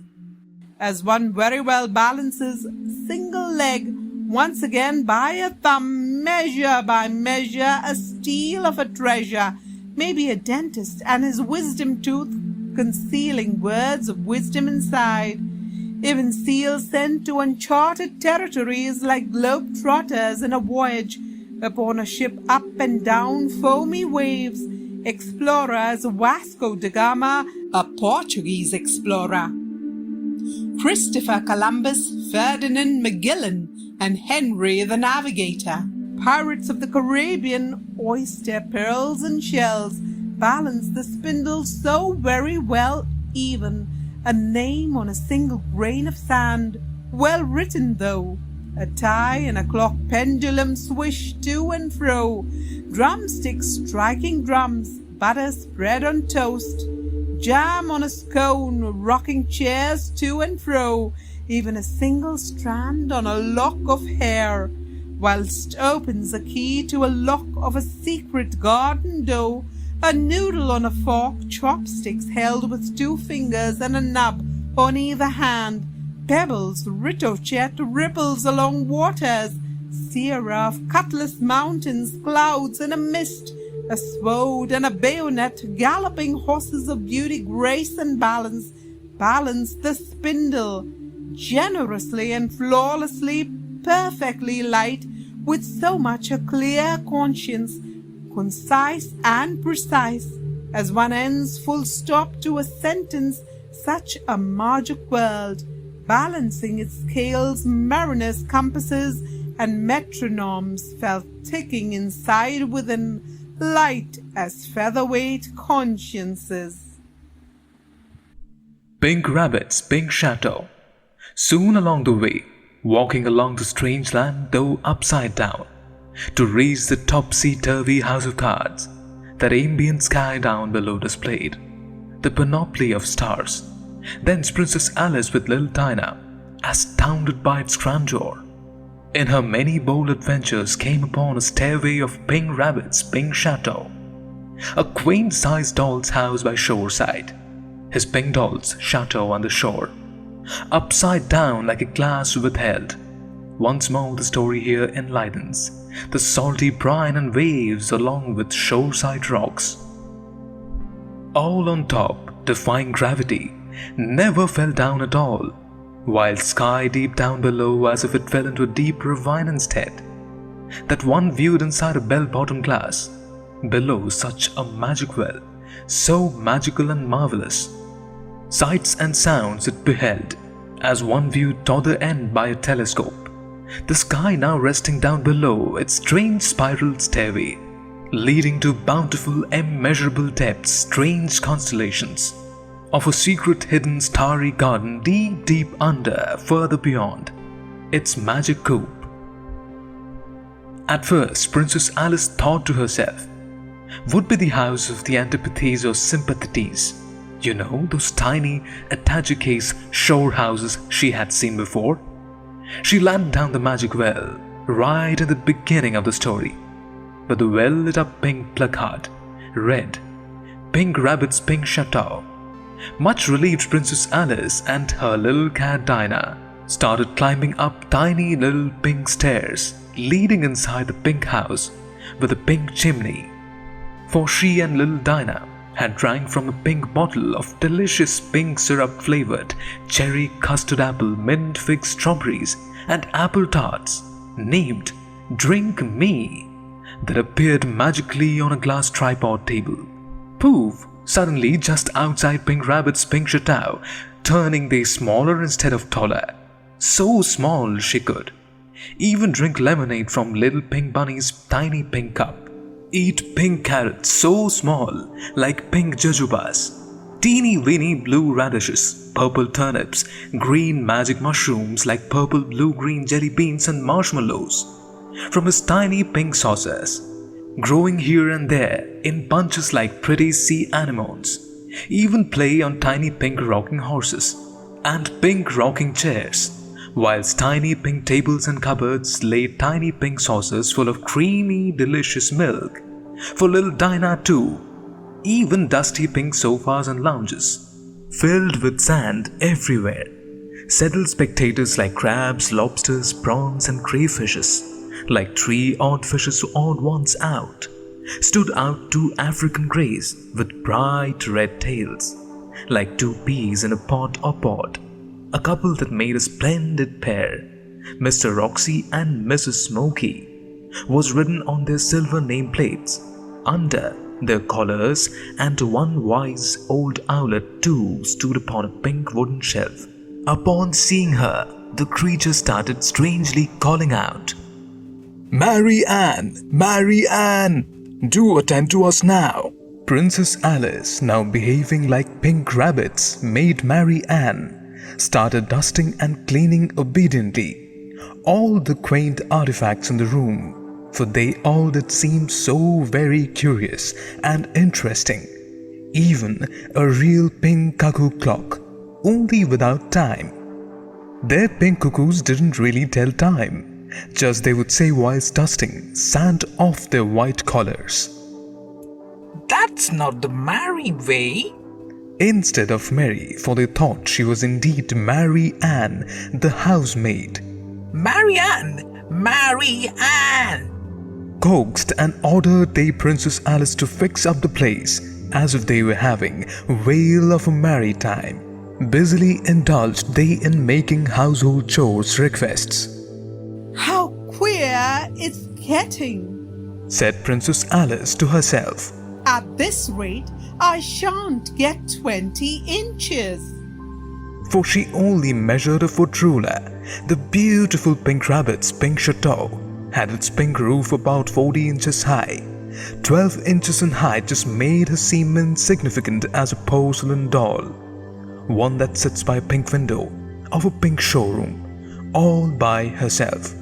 As one very well balances single leg, once again by a thumb, measure by measure, a steel of a treasure, maybe a dentist and his wisdom tooth concealing words of wisdom inside. Even seals sent to uncharted territories like globe-trotters in a voyage upon a ship up and down foamy waves, explorers Vasco da Gama, a Portuguese explorer, Christopher Columbus, Ferdinand Magellan, and Henry the Navigator, pirates of the Caribbean, oyster, pearls, and shells, balance the spindle so very well even, a name on a single grain of sand, well written though, a tie and a clock pendulum swish to and fro, drumsticks striking drums, butter spread on toast, jam on a scone, rocking chairs to and fro, even a single strand on a lock of hair, whilst opens a key to a lock of a secret garden door, a noodle on a fork, chopsticks held with 2 fingers and a nub on either hand, pebbles, ricochet, ripples along waters, sierra of cutlass mountains, clouds and a mist, a sword and a bayonet, galloping horses of beauty, grace and balance, balance the spindle, generously and flawlessly, perfectly light, with so much a clear conscience, concise and precise, as one ends full stop to a sentence, such a Maguk world, balancing its scales, mariners' compasses, and metronomes felt ticking inside within, light as featherweight consciences. Pink rabbits, pink chateau. Soon along the way, walking along the strange land, though upside down, to reach the topsy-turvy house of cards, that ambient sky down below displayed, the panoply of stars. Thence Princess Alice with little Dinah, astounded by its grandeur, in her many bold adventures came upon a stairway of pink rabbits, pink chateau, a quaint-sized doll's house by shoreside, his pink doll's chateau on the shore, upside down like a glass withheld. Once more the story here enlightens the salty brine and waves along with shoreside rocks. All on top, defying gravity, never fell down at all, while sky deep down below as if it fell into a deep ravine instead, that one viewed inside a bell-bottom glass, below such a magic well, so magical and marvellous. Sights and sounds it beheld, as one viewed t'other end by a telescope, the sky now resting down below its strange spiral stairway, leading to bountiful immeasurable depths, strange constellations, of a secret hidden starry garden deep, deep under, further beyond, its magic coop. At first, Princess Alice thought to herself, would be the house of the antipathies or sympathies, you know, those tiny, attaché-case shore houses she had seen before. She landed down the Maguk Well, right at the beginning of the story, with a well-lit-up pink placard, read, Pink Rabbit's Pink Chateau. Much relieved, Princess Alice and her little cat Dinah started climbing up tiny little pink stairs leading inside the pink house with a pink chimney. For she and little Dinah had drank from a pink bottle of delicious pink syrup-flavored cherry custard apple mint fig strawberries and apple tarts named Drink Me that appeared magically on a glass tripod table. Poof! Suddenly just outside Pink Rabbit's Pink Chateau, turning they smaller instead of taller. So small she could even drink lemonade from little Pink Bunny's tiny pink cup. Eat pink carrots so small like pink jujubas. Teeny weeny blue radishes, purple turnips, green magic mushrooms like purple blue-green jelly beans and marshmallows from his tiny pink saucers, growing here and there in bunches like pretty sea anemones, even play on tiny pink rocking horses and pink rocking chairs, whilst tiny pink tables and cupboards laid tiny pink saucers full of creamy, delicious milk. For little Dinah too, even dusty pink sofas and lounges, filled with sand everywhere, settled spectators like crabs, lobsters, prawns and crayfishes. Like 3 odd fishes odd ones out, stood out 2 African greys with bright red tails, like 2 peas in a pot or pod, a couple that made a splendid pair. Mr. Roxy and Mrs. Smokey was written on their silver nameplates under their collars, and 1 wise old owlet too stood upon a pink wooden shelf. Upon seeing her, the creature started strangely calling out, Mary Ann! Mary Ann! Do attend to us now! Princess Alice, now behaving like pink rabbits, made Mary Ann started dusting and cleaning obediently all the quaint artifacts in the room, for they all did seem so very curious and interesting. Even a real pink cuckoo clock, only without time. Their pink cuckoos didn't really tell time. Just they would say whilst dusting sand off their white collars. That's not the Mary way. Instead of Mary, for they thought she was indeed Mary Ann, the housemaid. Mary Ann! Mary Ann! Coaxed and ordered they Princess Alice to fix up the place as if they were having Vale of a Merry time. Busily indulged they in making household chores requests. How queer it's getting, said Princess Alice to herself. At this rate, I shan't get 20 inches. For she only measured a foot ruler. The beautiful Pink Rabbit's Pink Chateau had its pink roof about 40 inches high. 12 inches in height just made her seem insignificant as a porcelain doll. One that sits by a pink window of a pink showroom, all by herself.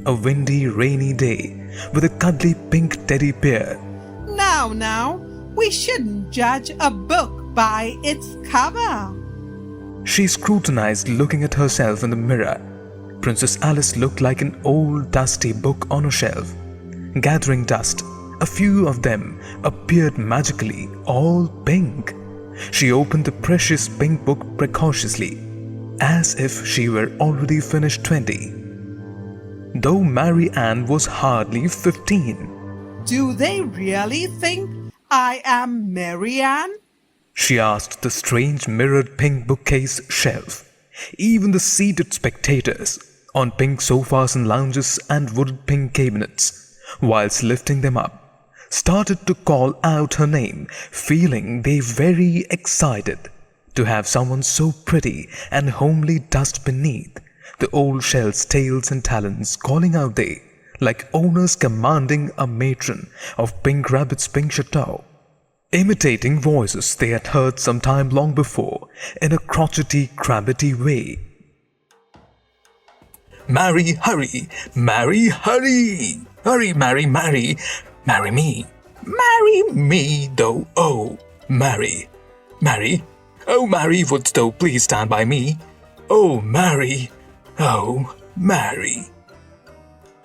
A windy, rainy day with a cuddly pink teddy bear. Now, we shouldn't judge a book by its cover. She scrutinized, looking at herself in the mirror. Princess Alice looked like an old dusty book on a shelf. Gathering dust, a few of them appeared magically, all pink. She opened the precious pink book precautiously, as if she were already finished 20. Though Mary Ann was hardly 15. Do they really think I am Mary Ann? She asked the strange mirrored pink bookcase shelf. Even the seated spectators, on pink sofas and lounges and wooded pink cabinets, whilst lifting them up, started to call out her name, feeling they very excited to have someone so pretty and homely dust beneath the old shell's tails and talons, calling out they, like owners commanding a matron of Pink Rabbit's Pink Chateau, imitating voices they had heard some time long before in a crotchety, crabbity way. Marry, hurry! Marry, hurry! Hurry, marry, marry! Marry me! Marry me, though, oh! Marry! Marry! Oh, Marry, wouldst thou please stand by me? Oh, Marry! Oh, Marry!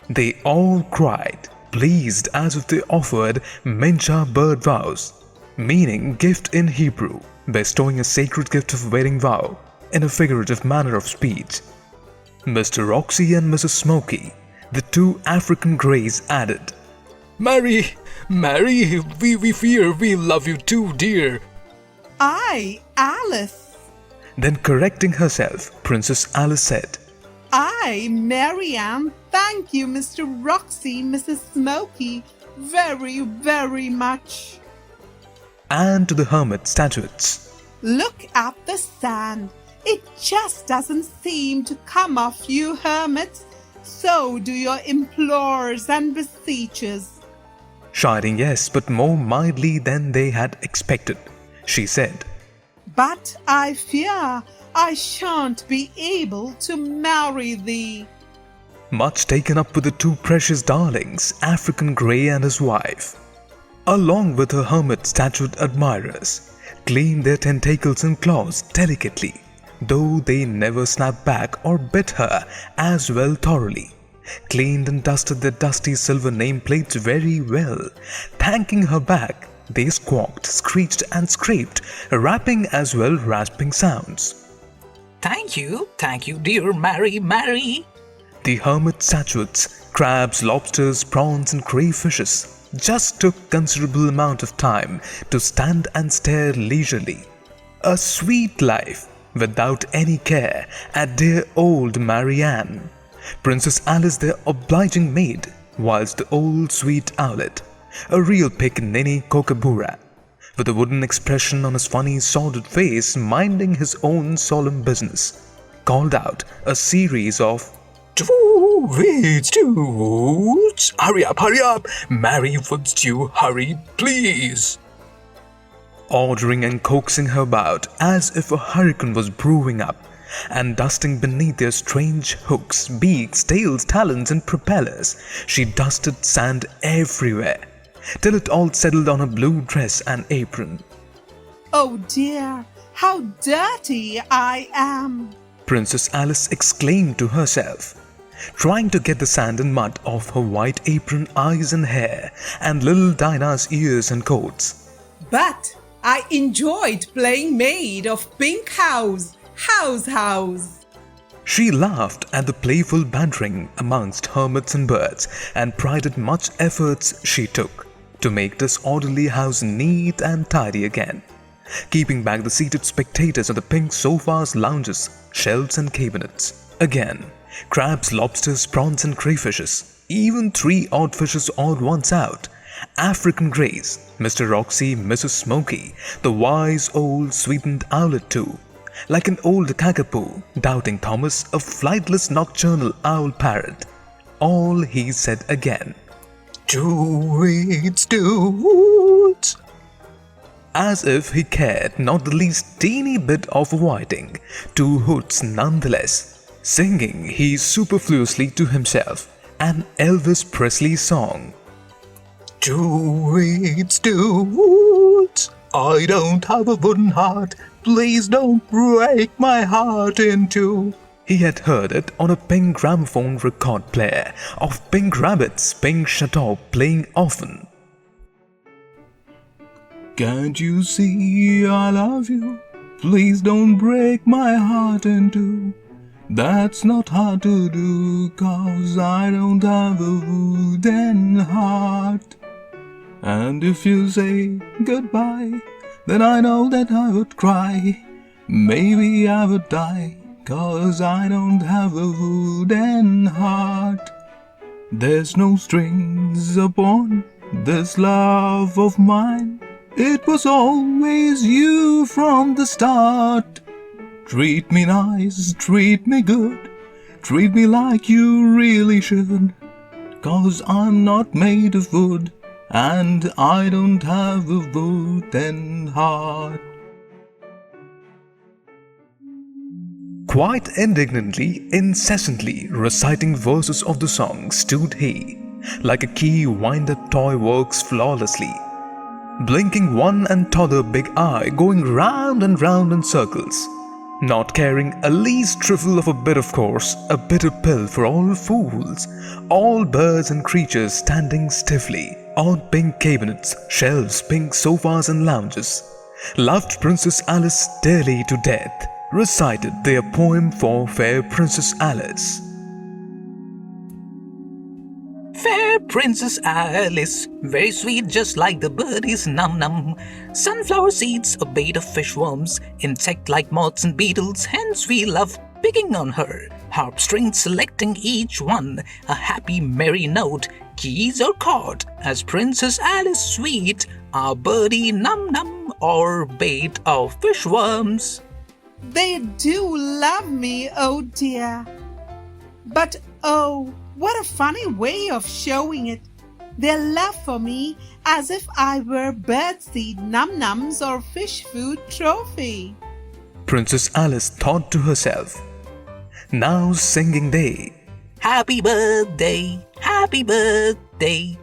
They all cried, pleased as if they offered Mincha bird vows, meaning gift in Hebrew, bestowing a sacred gift of wedding vow in a figurative manner of speech. Mr. Roxy and Mrs. Smoky, the two African greys, added, Mary, we fear we love you too, dear. I, Alice. Then correcting herself, Princess Alice said, I, Marianne, thank you, Mr. Roxy, Mrs. Smoky, very, very much. And to the hermit statuettes, Look at the sand. It just doesn't seem to come off you hermits. So do your implorers and beseechers. chiding yes, but more mildly than they had expected. She said, But I fear I shan't be able to marry thee. much taken up with the two precious darlings, African Grey and his wife, along with her hermit statued admirers, cleaned their tentacles and claws delicately, though they never snapped back or bit her as well thoroughly. Cleaned and dusted their dusty silver nameplates very well. Thanking her back, they squawked, screeched and scraped, rapping as well rasping sounds. Thank you, dear Mary. The hermit statuettes, crabs, lobsters, prawns and crayfishes just took considerable amount of time to stand and stare leisurely. A sweet life without any care at dear old Marianne. Princess Alice their obliging maid, whilst the old sweet owlet, a real pickaninny kookaburra, with a wooden expression on his funny sordid face minding his own solemn business, called out a series of Toots! Hurry up! Mary, would you hurry, please? ordering and coaxing her about as if a hurricane was brewing up, and dusting beneath their strange hooks, beaks, tails, talons and propellers, she dusted sand everywhere, till it all settled on her blue dress and apron. Oh dear, how dirty I am! Princess Alice exclaimed to herself, trying to get the sand and mud off her white apron, eyes and hair, and little Dinah's ears and coats. But I enjoyed playing maid of Pink House. She laughed at the playful bantering amongst hermits and birds, and prided much efforts she took to make this orderly house neat and tidy again, keeping back the seated spectators on the pink sofas, lounges, shelves and cabinets. Again, crabs, lobsters, prawns and crayfishes, even 3 odd fishes odd ones out, African greys, Mr. Roxy, Mrs. Smoky, the wise old sweetened owlet too, like an old cockapoo, doubting Thomas, a flightless nocturnal owl parrot. All he said again, Toots! as if he cared not the least teeny bit of avoiding 2 hoots nonetheless, singing he superfluously to himself an Elvis Presley song. Toots! I don't have a wooden heart. Please don't break my heart in two. He had heard it on a pink gramophone record player of Pink Rabbit's Pink Chateau playing often. Can't you see I love you? Please don't break my heart in two. That's not hard to do, 'cause I don't have a wooden heart. And if you say goodbye, then I know that I would cry. Maybe I would die, 'cause I don't have a wooden heart. There's no strings upon this love of mine. It was always you from the start. Treat me nice, treat me good, treat me like you really should, 'cause I'm not made of wood, and I don't have a wooden heart. Quite indignantly, incessantly reciting verses of the song stood he, like a key wind-up toy works flawlessly, blinking one and t'other big eye, going round and round in circles, not caring a least trifle of a bit, of course, a bitter pill for all fools, all birds and creatures standing stiffly on pink cabinets, shelves, pink sofas and lounges, loved Princess Alice dearly to death, recited their poem for fair Princess Alice. Fair Princess Alice, very sweet just like the birdies num-num. Sunflower seeds, a bait of fishworms, insect like moths and beetles, hence we love picking on her. Harp strings selecting each one, a happy merry note, keys or chord, as Princess Alice sweet, our birdie num-num or bait of fishworms. They do love me, oh dear. But oh, what a funny way of showing it. Their love for me as if I were birdseed num-nums or fish food trophy. Princess Alice thought to herself. Now singing they, Happy birthday, happy birthday.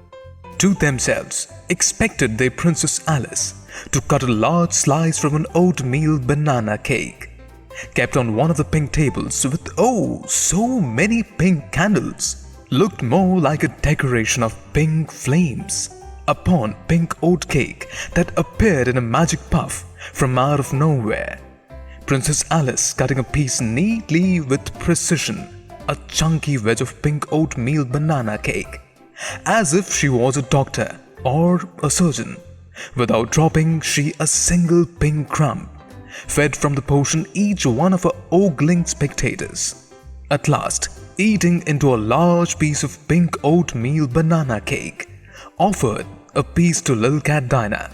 to themselves, expected their Princess Alice to cut a large slice from an oatmeal banana cake, kept on one of the pink tables with oh so many pink candles, looked more like a decoration of pink flames upon pink oat cake that appeared in a magic puff from out of nowhere. Princess Alice cutting a piece neatly with precision, a chunky wedge of pink oatmeal banana cake, as if she was a doctor or a surgeon, without dropping she a single pink crumb, fed from the portion each one of her ogling spectators. At last, eating into a large piece of pink oatmeal banana cake, offered a piece to little cat Dinah,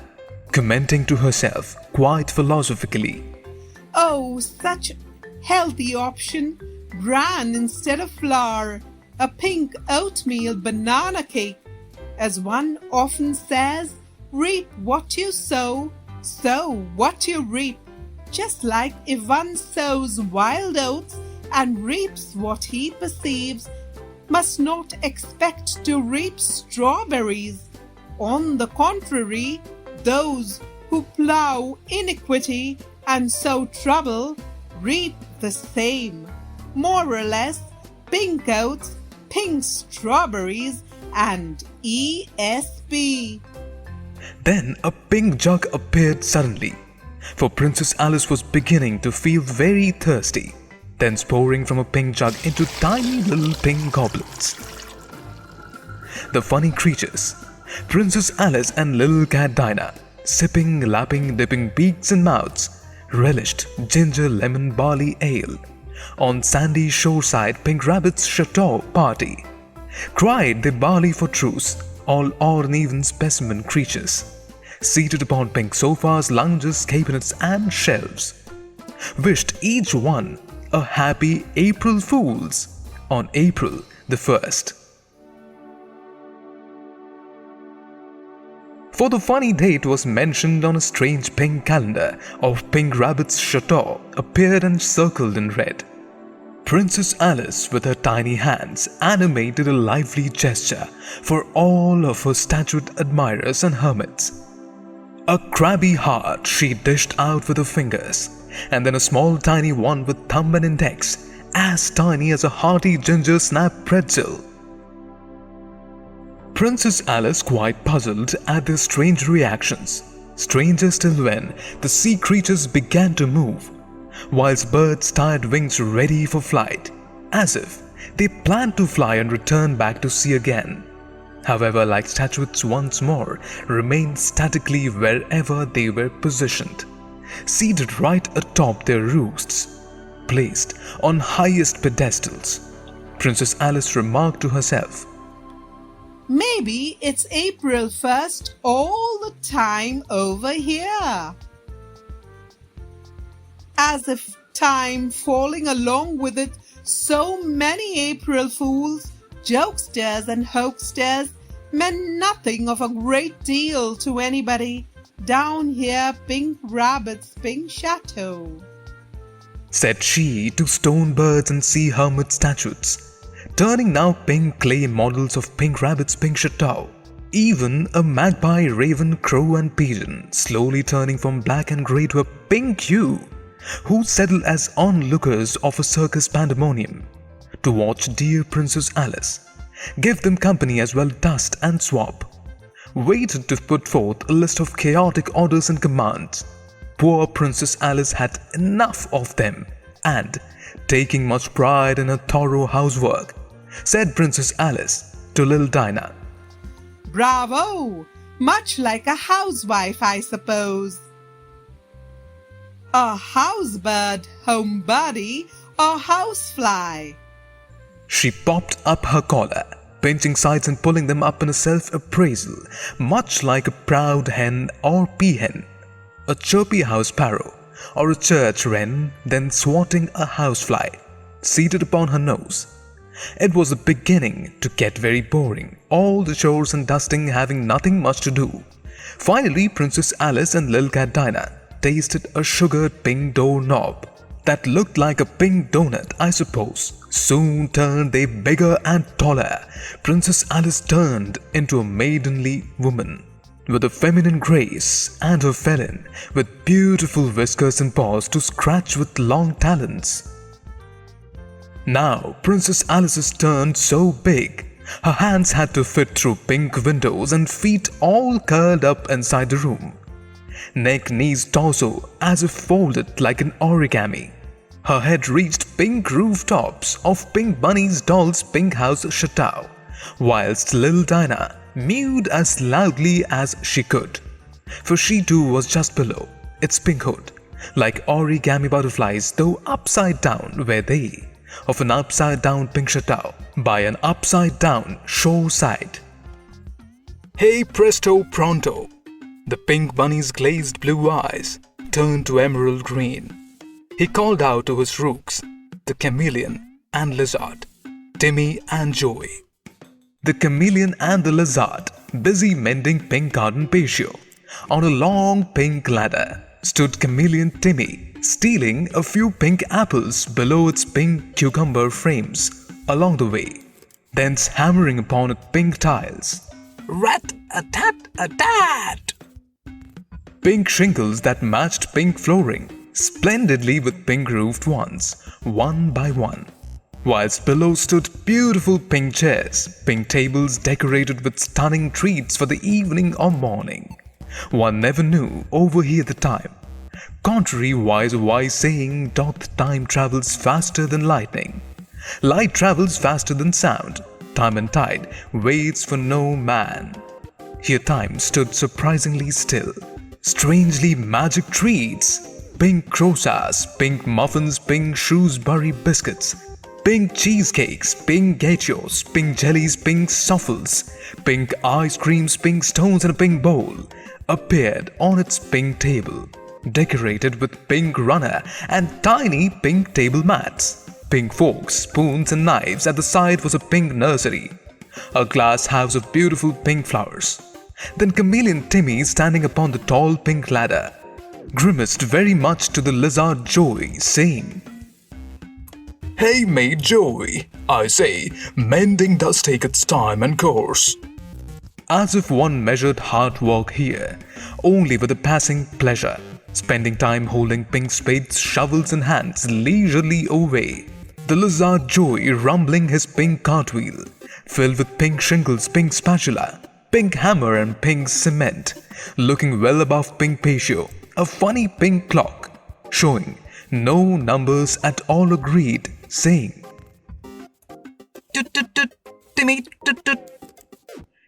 commenting to herself quite philosophically, Oh, such healthy option. Bran instead of flour. A pink oatmeal banana cake. As one often says, reap what you sow what you reap. Just like if one sows wild oats and reaps what he perceives, must not expect to reap strawberries. On the contrary, those who plough iniquity and sow trouble reap the same. More or less, pink oats, pink strawberries, and ESB. Then a pink jug appeared suddenly, for Princess Alice was beginning to feel very thirsty, thence pouring from a pink jug into tiny little pink goblets. The funny creatures, Princess Alice and little cat Dinah, sipping, lapping, dipping beaks and mouths, relished ginger lemon barley ale on sandy shoreside Pink Rabbit's chateau party. Cried the barley for truce, all uneven specimen creatures, seated upon pink sofas, lounges, cabinets and shelves, wished each one a happy April Fool's on April the 1st. For the funny date was mentioned on a strange pink calendar of Pink Rabbit's chateau appeared and circled in red. Princess Alice with her tiny hands animated a lively gesture for all of her statued admirers and hermits. A crabby heart she dished out with her fingers, and then a small tiny one with thumb and index, as tiny as a hearty ginger snap pretzel. Princess Alice quite puzzled at their strange reactions, stranger still when the sea creatures began to move, whilst birds tired wings ready for flight, as if they planned to fly and return back to sea again. However, like statues once more remained statically wherever they were positioned, seated right atop their roosts, placed on highest pedestals. Princess Alice remarked to herself, Maybe it's April 1st all the time over here. As if time falling along with it, so many April Fools, jokesters and hoaxsters meant nothing of a great deal to anybody down here Pink Rabbit's pink chateau, said she to stone birds and sea hermit statues, turning now pink clay models of Pink Rabbit's pink chateau. Even a magpie, raven, crow and pigeon slowly turning from black and grey to a pink hue, who settled as onlookers of a circus pandemonium to watch dear Princess Alice, give them company as well dust and swap, waited to put forth a list of chaotic orders and commands. Poor Princess Alice had enough of them and, taking much pride in her thorough housework, said Princess Alice to little Dinah, Bravo! Much like a housewife, I suppose. A housebird, homebody, or housefly? She popped up her collar, pinching sides and pulling them up in a self-appraisal, much like a proud hen or peahen, a chirpy house sparrow, or a church wren, then swatting a housefly, seated upon her nose. It was beginning to get very boring, all the chores and dusting having nothing much to do. Finally, Princess Alice and little cat Dinah tasted a sugared pink doorknob that looked like a pink donut, I suppose. Soon turned they bigger and taller. Princess Alice turned into a maidenly woman with a feminine grace, and her felon with beautiful whiskers and paws to scratch with long talons. Now Princess Alice's turned so big, her hands had to fit through pink windows and feet all curled up inside the room. Neck, knees, torso as if folded like an origami. Her head reached pink rooftops of Pink Bunny's doll's pink house chateau, whilst little Dinah mewed as loudly as she could, for she too was just below its pink hood, like origami butterflies, though upside down were they, of an upside-down pink chateau by an upside-down shore side. Hey presto pronto! The pink bunny's glazed blue eyes turned to emerald green. He called out to his rooks, the chameleon and lizard, Timmy and Joey. The chameleon and the lizard, busy mending pink garden patio. On a long pink ladder stood chameleon Timmy, stealing a few pink apples below its pink cucumber frames along the way, thence hammering upon its pink tiles. Rat-a-tat-a-tat! Pink shingles that matched pink flooring splendidly with pink roofed ones, one by one, whilst below stood beautiful pink chairs, pink tables decorated with stunning treats for the evening or morning. One never knew over here the time. Contrary-wise a wise saying doth time travels faster than lightning. Light travels faster than sound. Time and tide waits for no man. Here time stood surprisingly still. Strangely magic treats. Pink crosas, pink muffins, pink Shrewsbury biscuits, pink cheesecakes, pink gachos, pink jellies, pink souffles, pink ice creams, pink stones and a pink bowl appeared on its pink table, decorated with pink runner and tiny pink table mats. Pink forks, spoons and knives. At the side was a pink nursery, a glass house of beautiful pink flowers. Then chameleon Timmy, standing upon the tall pink ladder, grimaced very much to the lizard Joey, saying, Hey mate Joey, I say, mending does take its time and course. As if one measured hard work here, only with a passing pleasure, spending time holding pink spades, shovels in hands, leisurely away. The lizard Joey rumbling his pink cartwheel, filled with pink shingles, pink spatula, pink hammer and pink cement, looking well above pink patio, a funny pink clock, showing no numbers at all agreed, saying, Tut-tut-tut, Timmy, tut-tut.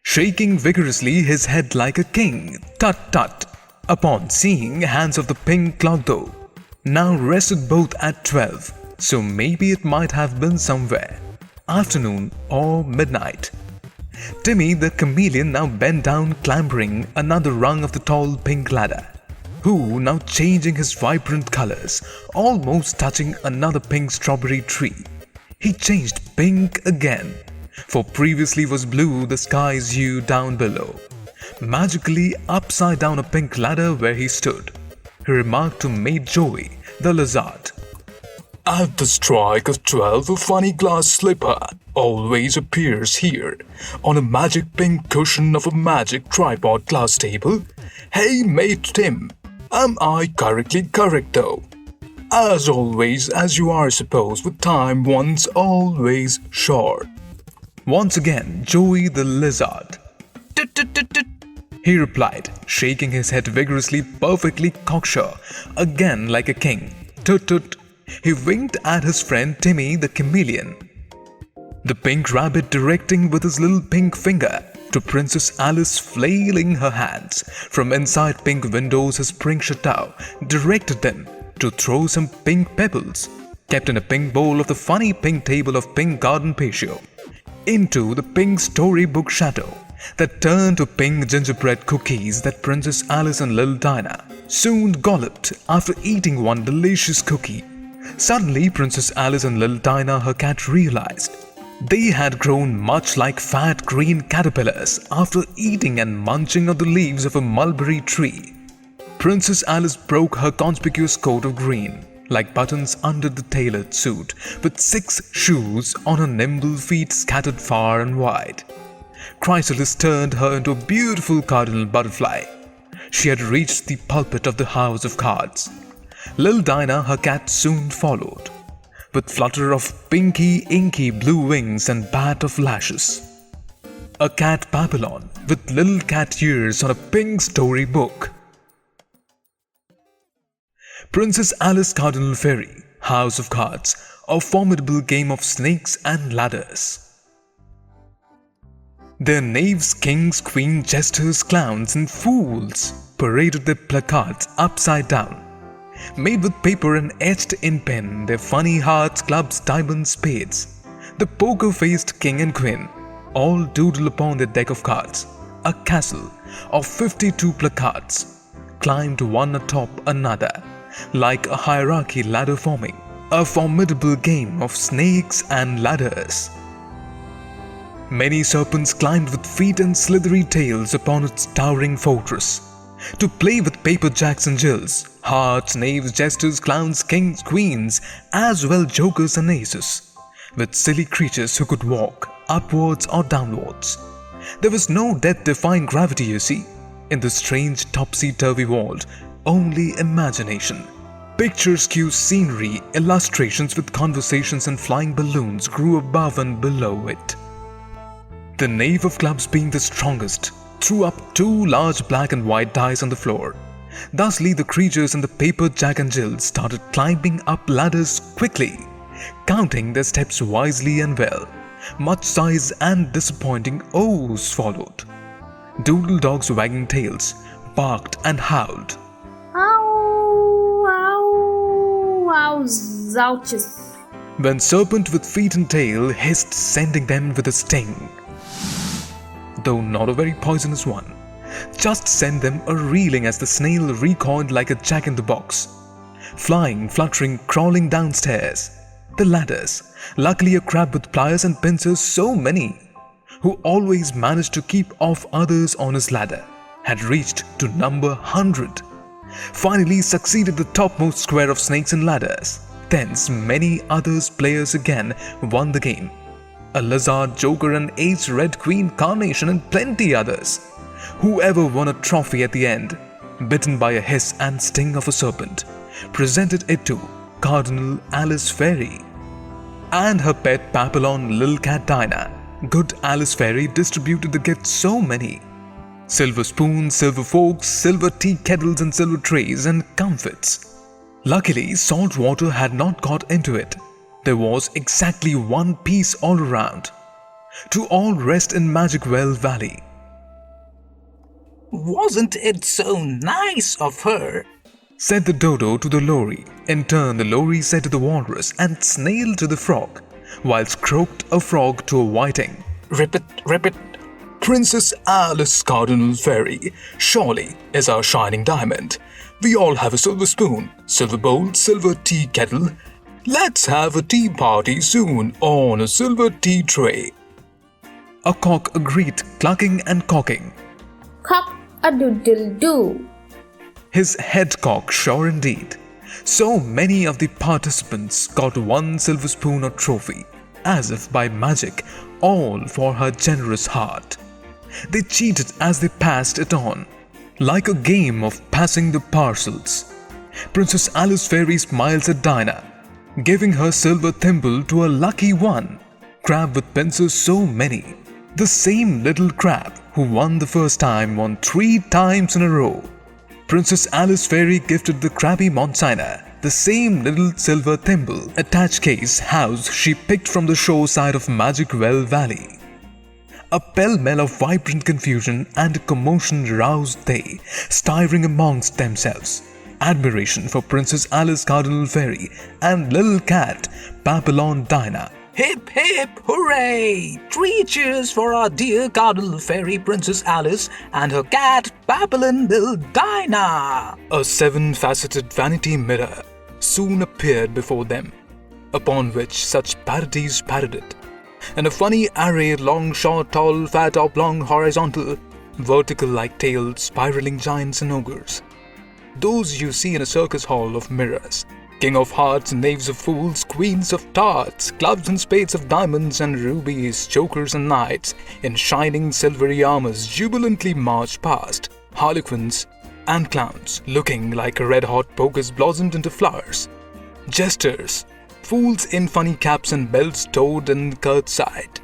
Shaking vigorously his head like a king, tut-tut, upon seeing hands of the pink clock though, now rested both at 12, so maybe it might have been somewhere, afternoon or midnight. Timmy the chameleon now bent down, clambering another rung of the tall pink ladder, who now changing his vibrant colors, almost touching another pink strawberry tree. He changed pink again, for previously was blue the sky's hue down below. Magically upside down a pink ladder where he stood, he remarked to mate Joey, the lizard, At the strike of 12, a funny glass slipper always appears here, on a magic pink cushion of a magic tripod glass table. Hey mate Tim, am I correct though? As always, as you are supposed, with time one's always short. Once again, Joey the lizard. Tut-tut-tut-tut. He replied, shaking his head vigorously, perfectly cocksure, again like a king. Tut tut. He winked at his friend Timmy the chameleon. The pink rabbit directing with his little pink finger to Princess Alice, flailing her hands from inside pink windows. His pink chateau directed them to throw some pink pebbles, kept in a pink bowl of the funny pink table of pink garden patio, into the pink storybook chateau that turned to pink gingerbread cookies that Princess Alice and little Dinah soon golloped after eating one delicious cookie. Suddenly, Princess Alice and little Dinah, her cat, realized they had grown much like fat green caterpillars after eating and munching on the leaves of a mulberry tree. Princess Alice broke her conspicuous coat of green, like buttons under the tailored suit, with 6 shoes on her nimble feet scattered far and wide. Chrysalis turned her into a beautiful cardinal butterfly. She had reached the pulpit of the house of cards. Little Dinah, her cat, soon followed, with flutter of pinky, inky blue wings and bat of lashes. A cat Papillon with little cat ears on a pink storybook. Princess Alice Cardinal Fairy, House of Cards, a formidable game of snakes and ladders. Their knaves, kings, queens, jesters, clowns, and fools paraded their placards upside down, made with paper and etched in pen, their funny hearts, clubs, diamonds, spades. The poker-faced king and queen all doodle upon their deck of cards. A castle of 52 placards climbed one atop another, like a hierarchy ladder forming, a formidable game of snakes and ladders. Many serpents climbed with feet and slithery tails upon its towering fortress, to play with paper jacks and jills, hearts, knaves, jesters, clowns, kings, queens, as well jokers and aces, with silly creatures who could walk upwards or downwards. There was no death-defying gravity, you see, in this strange topsy-turvy world, only imagination. Picturesque scenery, illustrations with conversations and flying balloons grew above and below it. The knave of clubs, being the strongest, threw up 2 large black and white dice on the floor. Thusly, the creatures in the paper jack and jill started climbing up ladders quickly, counting their steps wisely and well. Much sighs and disappointing ohs followed. Doodle dogs wagging tails barked and howled. Ow, ow, ow, zouches. When serpent with feet and tail hissed, sending them with a sting, though not a very poisonous one, just sent them a reeling as the snail recoiled like a jack-in-the-box, flying, fluttering, crawling downstairs. The ladders, luckily a crab with pliers and pincers so many, who always managed to keep off others on his ladder, had reached to number 100. Finally succeeded the topmost square of snakes and ladders. Thence many others players again won the game. A lizard, joker, an ace, red queen, carnation, and plenty others. Whoever won a trophy at the end, bitten by a hiss and sting of a serpent, presented it to Cardinal Alice Fairy. And her pet Papillon, little cat Dinah. Good Alice Fairy distributed the gifts so many. Silver spoons, silver forks, silver tea kettles and silver trays and comfits. Luckily, salt water had not got into it. There was exactly 1 piece all around, to all rest in Maguk Well Valley. Wasn't it so nice of her? Said the dodo to the lory. In turn, the lory said to the walrus, and snail to the frog, whilst croaked a frog to a whiting. Rip it, rip it. Princess Alice Cardinal Fairy surely is our shining diamond. We all have a silver spoon, silver bowl, silver tea kettle. Let's have a tea party soon on a silver tea tray. A cock agreed, clucking and cocking. Cock-a-doodle-doo. His head cock, sure indeed. So many of the participants got 1 silver spoon or trophy, as if by magic, all for her generous heart. They cheated as they passed it on, like a game of passing the parcels. Princess Alice Fairy smiles at Dinah, giving her silver thimble to a lucky one. Crab with pincers so many. The same little crab who won the first time won 3 times in a row. Princess Alice Fairy gifted the crabby Monsignor the same little silver thimble attached case house she picked from the shore side of Maguk Well Valley. A pell-mell of vibrant confusion and commotion roused they, stirring amongst themselves. Admiration for Princess Alice Cardinal Fairy and little cat Papillon Dinah. Hip hip hooray! 3 cheers for our dear Cardinal Fairy Princess Alice and her cat Babylon little Dinah! A 7-faceted vanity mirror soon appeared before them, upon which such parodies parodied, and a funny array long, short, tall, fat, oblong, horizontal, vertical like tailed, spiraling giants and ogres. Those you see in a circus hall of mirrors. King of hearts, knaves of fools, queens of tarts, clubs and spades of diamonds and rubies, jokers and knights, in shining silvery armors jubilantly marched past, harlequins and clowns, looking like red-hot pokers blossomed into flowers. Jesters, fools in funny caps and belts towed and curtsied.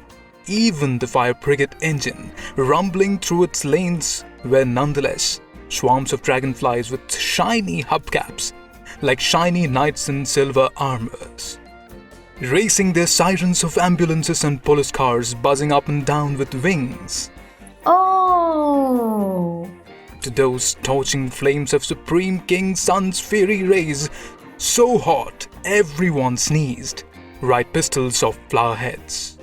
Even the fire brigade engine, rumbling through its lanes, were nonetheless swarms of dragonflies with shiny hubcaps, like shiny knights in silver armors, racing their sirens of ambulances and police cars buzzing up and down with wings. Oh! To those torching flames of Supreme King Sun's fiery rays, so hot everyone sneezed, right pistols of flower heads.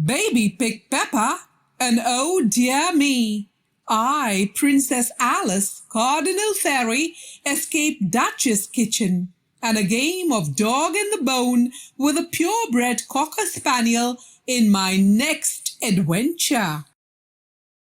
Baby Pig Peppa, and oh dear me, I, Princess Alice, Cardinal Fairy, escaped Duchess' kitchen, and a game of dog in the bone with a purebred cocker spaniel in my next adventure.